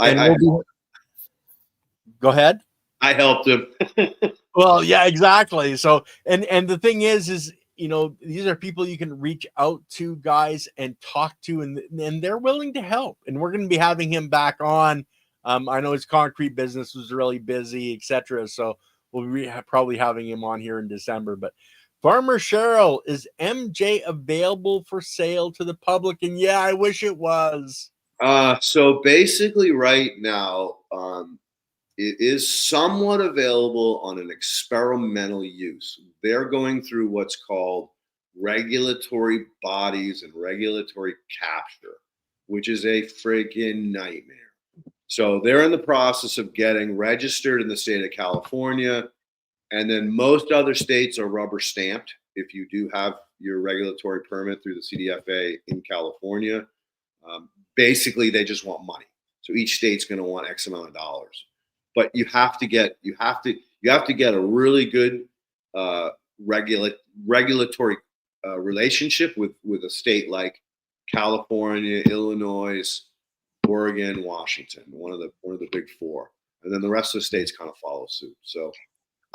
go ahead. I helped him. Well, yeah, exactly. So, and the thing is, these are people you can reach out to, guys, and talk to, and they're willing to help. And we're going to be having him back on. I know his concrete business was really busy, etc. So we'll be probably having him on here in December. But Farmer Cheryl, is MJ available for sale to the public? And yeah, I wish it was. So basically right now, it is somewhat available on an experimental use. They're going through what's called regulatory bodies and regulatory capture, which is a freaking nightmare. So they're in the process of getting registered in the state of California. And then most other states are rubber stamped if you do have your regulatory permit through the CDFA in California. Basically, they just want money. So each state's going to want X amount of dollars. But you have to get a really good regulatory relationship with a state like California, Illinois, Oregon, Washington, one of the big four, and then the rest of the states kind of follow suit. So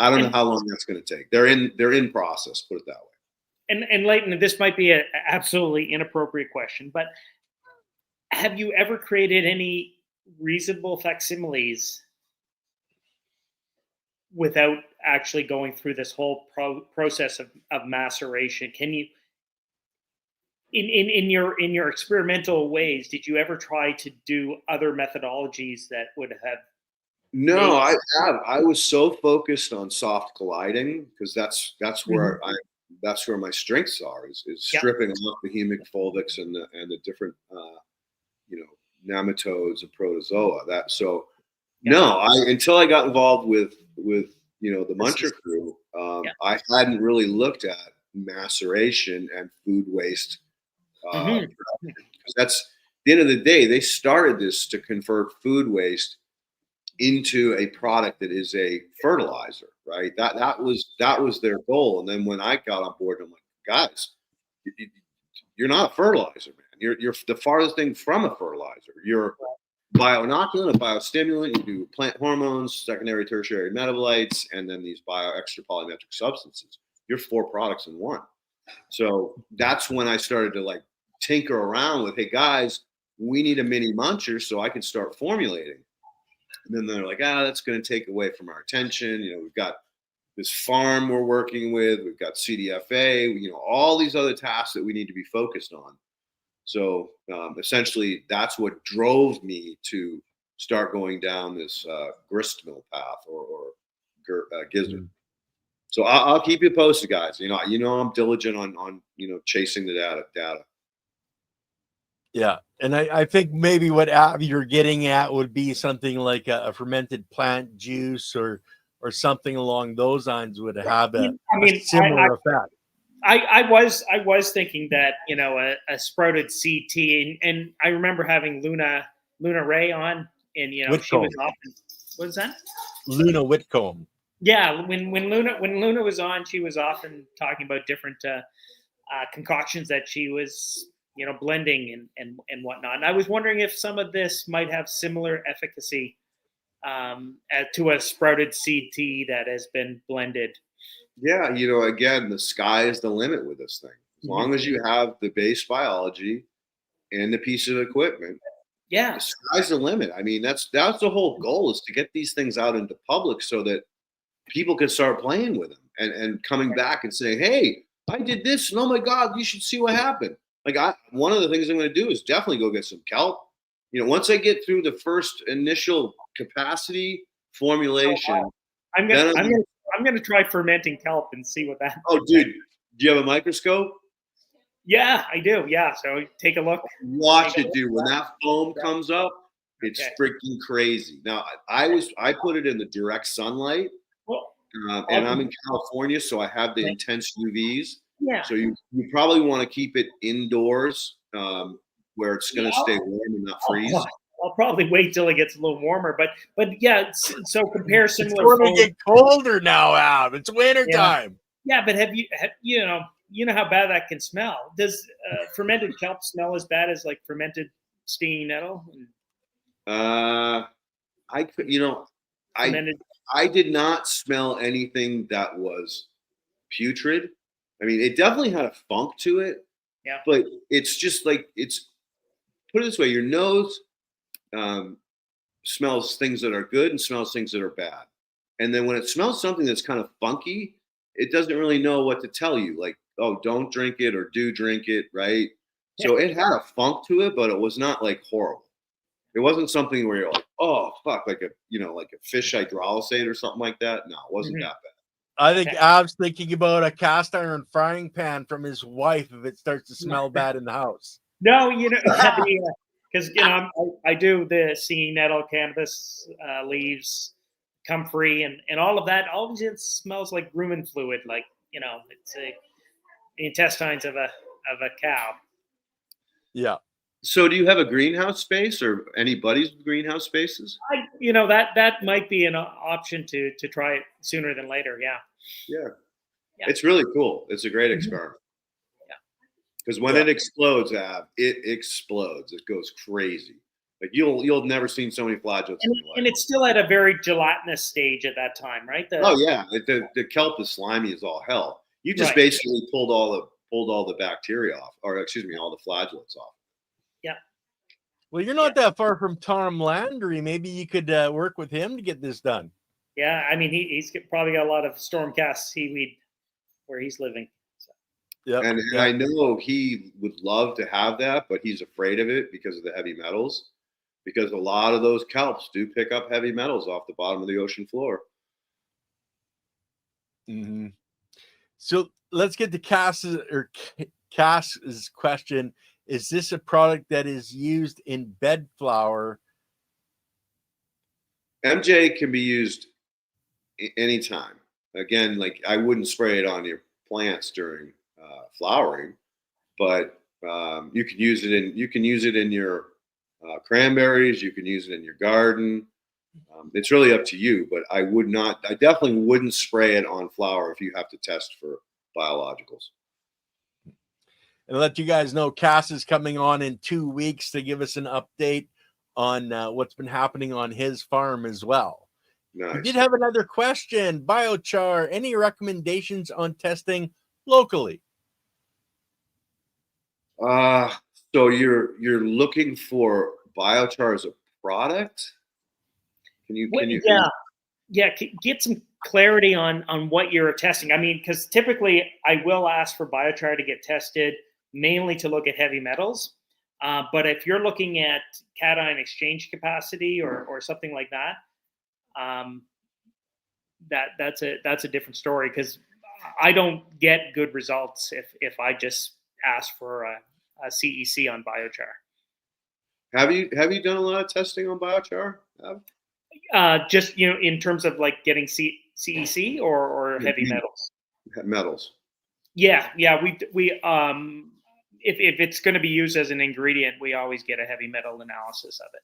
I don't know how long that's going to take. They're in process, put it that way. And Leighton, this might be an absolutely inappropriate question, but have you ever created any reasonable facsimiles without actually going through this whole process of maceration? Can you, in your experimental ways, did you ever try to do other methodologies that would have? No, I was so focused on soft colliding because that's where that's where my strengths are is stripping off the hemic fulvics and the different nematodes and protozoa. Until I got involved with the Muncher crew, I hadn't really looked at maceration and food waste. That's at the end of the day, they started this to convert food waste into a product that is a fertilizer, right? That was their goal. And then when I got on board, I'm like, guys, you're not a fertilizer, man. You're the farthest thing from a fertilizer. You're bioinoculant, a biostimulant. You do plant hormones, secondary, tertiary metabolites, and then these extra polymetric substances. You're 4 products in one. So that's when I started to tinker around with, hey guys, we need a mini muncher so I can start formulating. And then they're like, that's going to take away from our attention. We've got this farm we're working with. We've got CDFA, all these other tasks that we need to be focused on. So essentially, that's what drove me to start going down this grist mill path or gizzard. So I'll keep you posted, guys. I'm diligent on chasing the data. Yeah, and I think maybe what you're getting at would be something like a fermented plant juice or something along those lines would have a similar effect. I was thinking that a sprouted CT, and I remember having Luna Ray on, and Whitcomb. She was often, what is that? Luna Whitcomb. Yeah, when Luna was on, she was often talking about different concoctions that she was blending and whatnot. And I was wondering if some of this might have similar efficacy to a sprouted CT that has been blended. Yeah, again, the sky is the limit with this thing. As long as you have the base biology and the piece of equipment, the sky's the limit. I mean, that's the whole goal, is to get these things out into public so that people can start playing with them and coming back and saying, hey, I did this, and oh my God, you should see what happened. Like one of the things I'm going to do is definitely go get some kelp. Once I get through the first initial capacity formulation, I'm gonna try fermenting kelp and see what that. Oh, dude, do you have a microscope? Yeah, I do. Yeah, so take a look. Watch it, dude. When that foam comes up, it's freaking crazy. Now, I put it in the direct sunlight, and I'm in California, so I have the intense UVs. Yeah. So you probably want to keep it indoors, where it's going to stay warm and not freeze. I'll probably wait till it gets a little warmer, but yeah. So compare similar. It's going to get colder now, Ab. It's winter time. Yeah, but have you know how bad that can smell? Does fermented kelp smell as bad as like fermented stinging nettle? I did not smell anything that was putrid. I mean, it definitely had a funk to it. Yeah. But it's just like put it this way: your nose smells things that are good and smells things that are bad. And then when it smells something that's kind of funky, it doesn't really know what to tell you. Like, oh, don't drink it or do drink it, right? So it had a funk to it, but it was not like horrible. It wasn't something where you're like, oh fuck, like a fish hydrolysate or something like that. No, it wasn't that bad. I think Ab's thinking about a cast iron frying pan from his wife if it starts to smell bad in the house. No, because I do the singing nettle, cannabis leaves, comfrey, and all of that. All of it smells like rumen fluid, like it's the intestines of a cow. Yeah. So do you have a greenhouse space or any buddies with greenhouse spaces? That might be an option to try it sooner than later. Yeah. Yeah. It's really cool. It's a great experiment. Yeah. Because when it explodes, it explodes. It goes crazy. Like you'll never seen so many flagellates in your life. And it's still at a very gelatinous stage at that time, right? The kelp is slimy as all hell. You just basically pulled all the bacteria off, or excuse me, all the flagellates off. Yeah. Well, you're not that far from Tom Landry. Maybe you could work with him to get this done. Yeah, I mean, he's probably got a lot of stormcast seaweed where he's living. So. Yeah, and I know he would love to have that, but he's afraid of it because of the heavy metals. Because a lot of those kelps do pick up heavy metals off the bottom of the ocean floor. Mm-hmm. So let's get to Cass's question. Is this a product that is used in bed flower? MJ can be used anytime. Again, like I wouldn't spray it on your plants during flowering, but you can use it in your cranberries. You can use it in your garden. It's really up to you, but I definitely wouldn't spray it on flower if you have to test for biologicals. And let you guys know, Cass is coming on in 2 weeks to give us an update on what's been happening on his farm as well. Nice. We did have another question. Biochar, any recommendations on testing locally? So you're looking for biochar as a product? Can you get some clarity on what you're testing. I mean, because typically I will ask for biochar to get tested mainly to look at heavy metals. But if you're looking at cation exchange capacity or something like that, that's a different story, because I don't get good results if I just ask for a CEC on biochar. Have you done a lot of testing on biochar? Just in terms of like getting CEC or heavy metals. Metals. Yeah. We if it's going to be used as an ingredient, we always get a heavy metal analysis of it.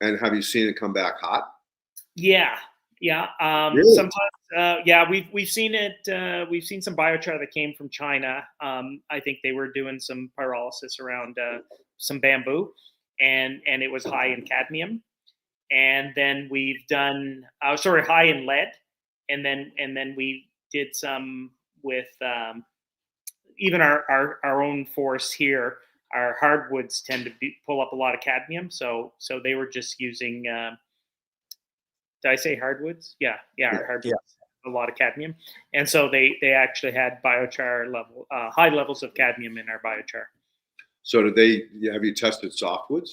And have you seen it come back hot? Yeah. Really? Sometimes, we've seen it. We've seen some biochar that came from China. I think they were doing some pyrolysis around some bamboo, and it was high in cadmium. And then we've done high in lead, and then we did some with even our own forests here. Our hardwoods tend to pull up a lot of cadmium, so they were just using. Did I say hardwoods? Yeah, hardwoods. a lot of cadmium, and so they actually had biochar level high levels of cadmium in our biochar. So have you tested softwoods?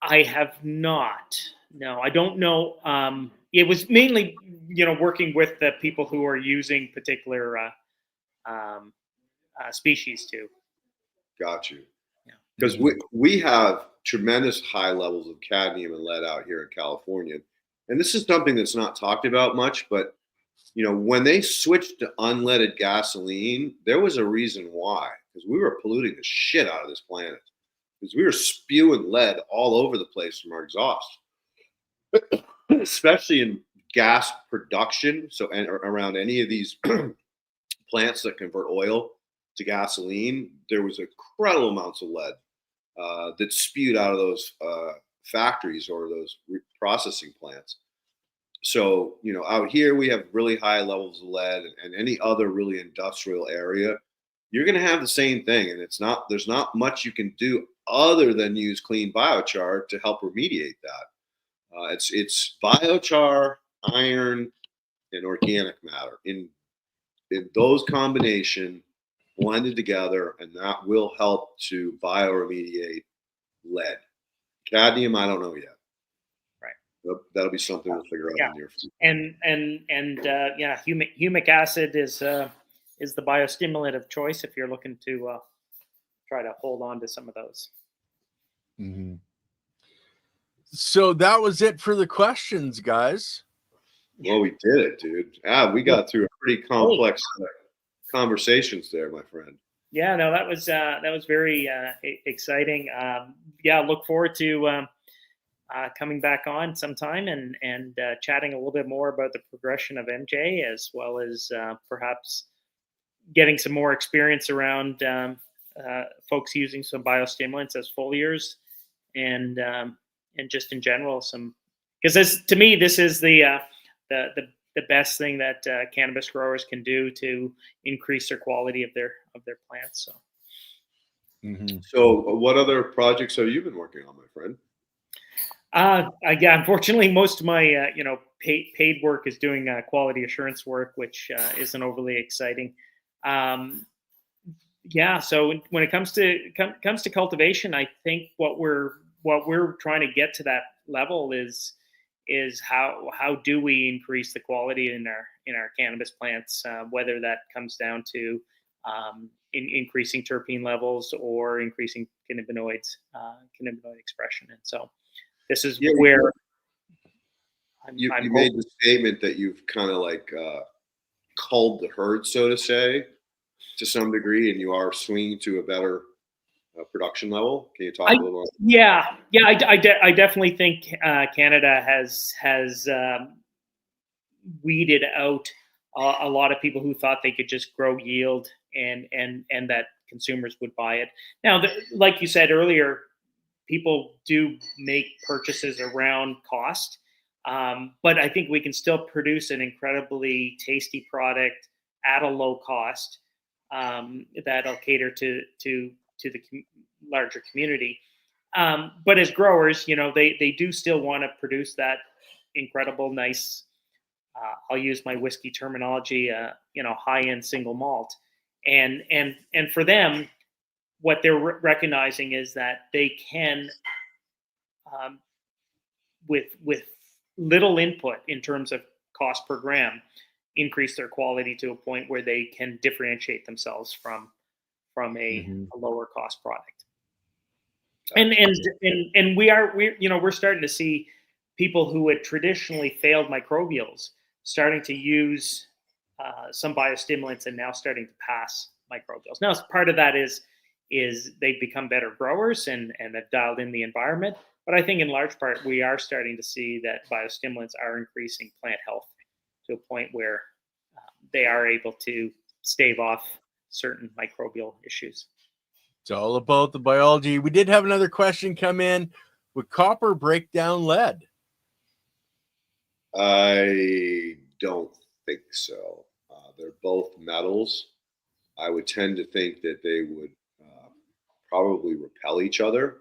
I have not. No, I don't know. It was mainly, working with the people who are using particular species too. Got you. Yeah. Because we have tremendous high levels of cadmium and lead out here in California. And this is something that's not talked about much, but when they switched to unleaded gasoline, there was a reason why. Because we were polluting the shit out of this planet. Because we were spewing lead all over the place from our exhaust, especially in gas production. So, and around any of these plants that convert oil to gasoline, there was incredible amounts of lead that spewed out of those factories or those processing plants. So, out here we have really high levels of lead, and any other really industrial area, you're going to have the same thing. And there's not much you can do other than use clean biochar to help remediate that. It's biochar, iron, and organic matter in those combination blended together, and that will help to bioremediate lead. Cadmium, I don't know yet. Right. That'll be something we'll figure out in the near future. And humic acid is the biostimulant of choice if you're looking to try to hold on to some of those. Mm-hmm. So that was it for the questions, guys. Well, we did it, dude. We got through a pretty complex conversations there, my friend. Yeah, no, that was very exciting. Look forward to coming back on sometime and chatting a little bit more about the progression of MJ, as well as perhaps getting some more experience around folks using some biostimulants as foliars, and just in general because to me this is the best thing that cannabis growers can do to increase their quality of their plants. So. Mm-hmm. So, what other projects have you been working on, my friend? Unfortunately, most of my paid work is doing quality assurance work, which isn't overly exciting. So when it comes to cultivation, I think what we're trying to get to that level is how do we increase the quality in our cannabis plants, whether that comes down to increasing terpene levels or increasing cannabinoid expression. And so this is where you made the statement that you've kind of like culled the herd, so to say, to some degree, and you are swinging to a better production level. Can you talk a little more? I definitely think Canada has weeded out a lot of people who thought they could just grow yield and that consumers would buy it. Now, like you said earlier, people do make purchases around cost, but I think we can still produce an incredibly tasty product at a low cost that'll cater to the larger community. But as growers, they do still want to produce that incredible, nice, I'll use my whiskey terminology, high-end single malt. And for them, what they're recognizing is that they can, with little input in terms of cost per gram, increase their quality to a point where they can differentiate themselves from a lower cost product. And we're starting to see people who had traditionally failed microbials starting to use some biostimulants and now starting to pass microbials. Now, part of that is they've become better growers and have dialed in the environment. But I think in large part, we are starting to see that biostimulants are increasing plant health to a point where they are able to stave off certain microbial issues. It's all about the biology. We did have another question come in. Would copper break down lead? I don't think so. They're both metals. I would tend to think that they would probably repel each other.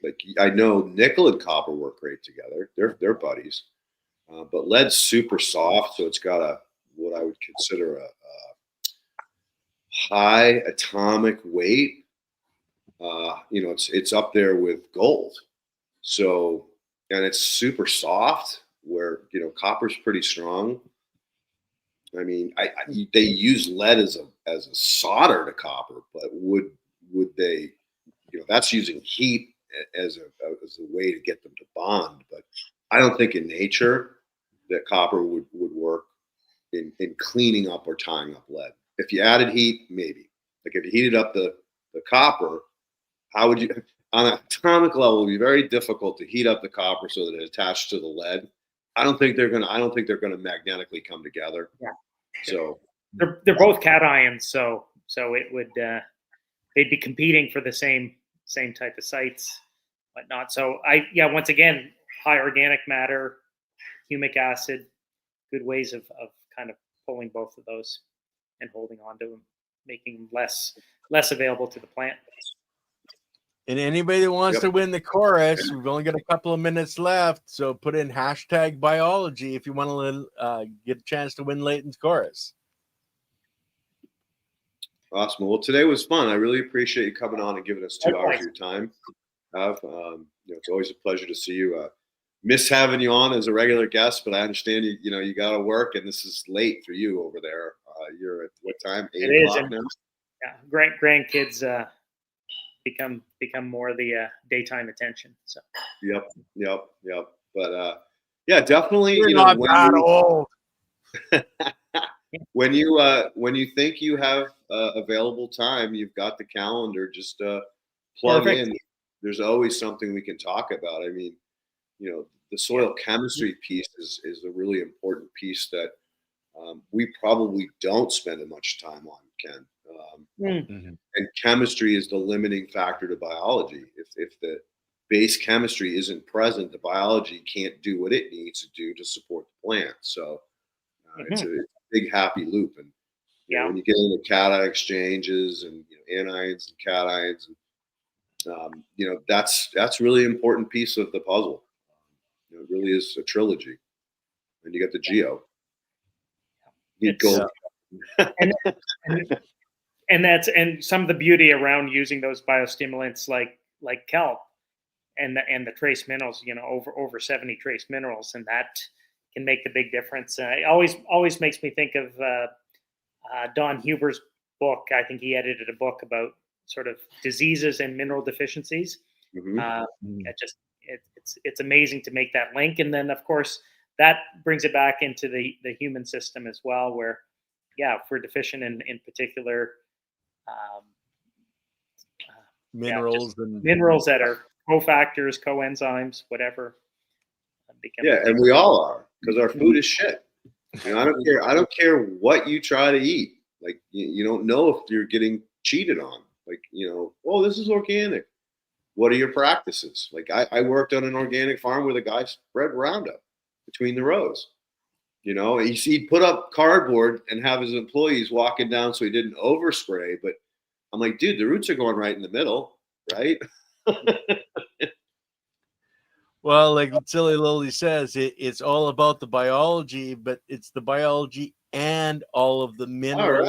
Like I know nickel and copper work great together. They're buddies. But lead's super soft, so it's got what I would consider a high atomic weight. It's up there with gold. So, and it's super soft, where copper's pretty strong. I mean, they use lead as a solder to copper, but would they? That's using heat as a way to get them to bond. But I don't think in nature that copper would work in cleaning up or tying up lead. If you added heat, maybe. Like if you heated up the copper, how would you? On an atomic level, it would be very difficult to heat up the copper so that it attached to the lead. I don't think they're gonna magnetically come together. Yeah. So they're both cations, so it would they'd be competing for the same type of sites, whatnot. So once again, high organic matter, humic acid, good ways of kind of pulling both of those and holding on to them, making them less available to the plant. And anybody that wants to win the chorus, we've only got a couple of minutes left. So put in #biology if you want to get a chance to win Leighton's chorus. Awesome. Well, today was fun. I really appreciate you coming on and giving us 2 hours of your time. It's always a pleasure to see you. Miss having you on as a regular guest, but I understand you got to work, and this is late for you over there. You're at what time? 8 o'clock now. Yeah, grandkids become more of the daytime attention. So. Yep. But definitely. You're not that old. When you think you have available time, you've got the calendar. Just plug in. There's always something we can talk about. I mean, the soil chemistry piece is a really important piece that we probably don't spend as much time on, Ken. And chemistry is the limiting factor to biology. If the base chemistry isn't present, the biology can't do what it needs to do to support the plant. So it's a big happy loop. And when you get into cation exchanges and anions and cations, and that's really important piece of the puzzle. It really is a trilogy. And you got the geo. You gold. and some of the beauty around using those biostimulants like kelp and the trace minerals, over 70 trace minerals, and that can make the big difference. It always makes me think of Don Huber's book. I think he edited a book about sort of diseases and mineral deficiencies. It's amazing to make that link, and then of course that brings it back into the human system as well, where if we're deficient in particular minerals that are cofactors, coenzymes, whatever. And we all are, because our food is shit. I don't care what you try to eat. Like you don't know if you're getting cheated on. Like this is organic. What are your practices? Like I worked on an organic farm where the guy spread Roundup between the rows. He'd put up cardboard and have his employees walking down so he didn't overspray. But I'm like, dude, the roots are going right in the middle, right? Well, like Silly Lily says, it's all about the biology, but it's the biology and all of the mineral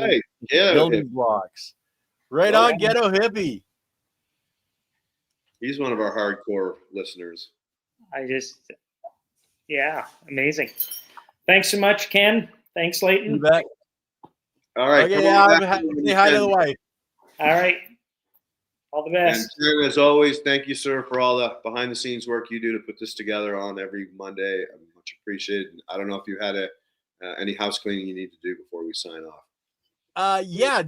building blocks. Right on, Ghetto Hippie. He's one of our hardcore listeners. Amazing. Thanks so much, Ken. Thanks, Leighton. You bet. All right. Okay, say hi to the wife. All right. All the best. And as always, thank you, sir, for all the behind-the-scenes work you do to put this together on every Monday. I much appreciate it. I don't know if you had any house cleaning you need to do before we sign off.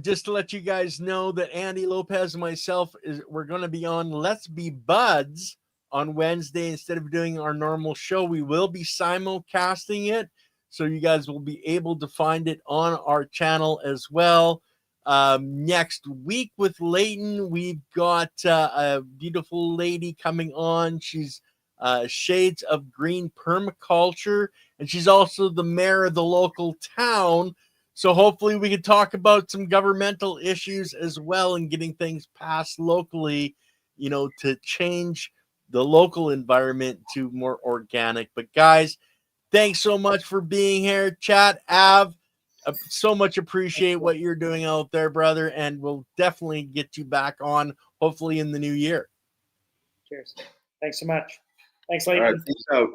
Just to let you guys know that Andy Lopez and myself we're going to be on Let's Be Buds on Wednesday. Instead of doing our normal show, we will be simulcasting it, so you guys will be able to find it on our channel as well. Next week with Leighton, we've got a beautiful lady coming on. She's Shades of Green Permaculture, and she's also the mayor of the local town. So hopefully we can talk about some governmental issues as well and getting things passed locally, to change the local environment to more organic. But guys, thanks so much for being here. Chat, Av, so much appreciate what you're doing out there, brother, and we'll definitely get you back on, hopefully in the new year. Cheers. Thanks so much. Thanks, All Leighton. right, peace out.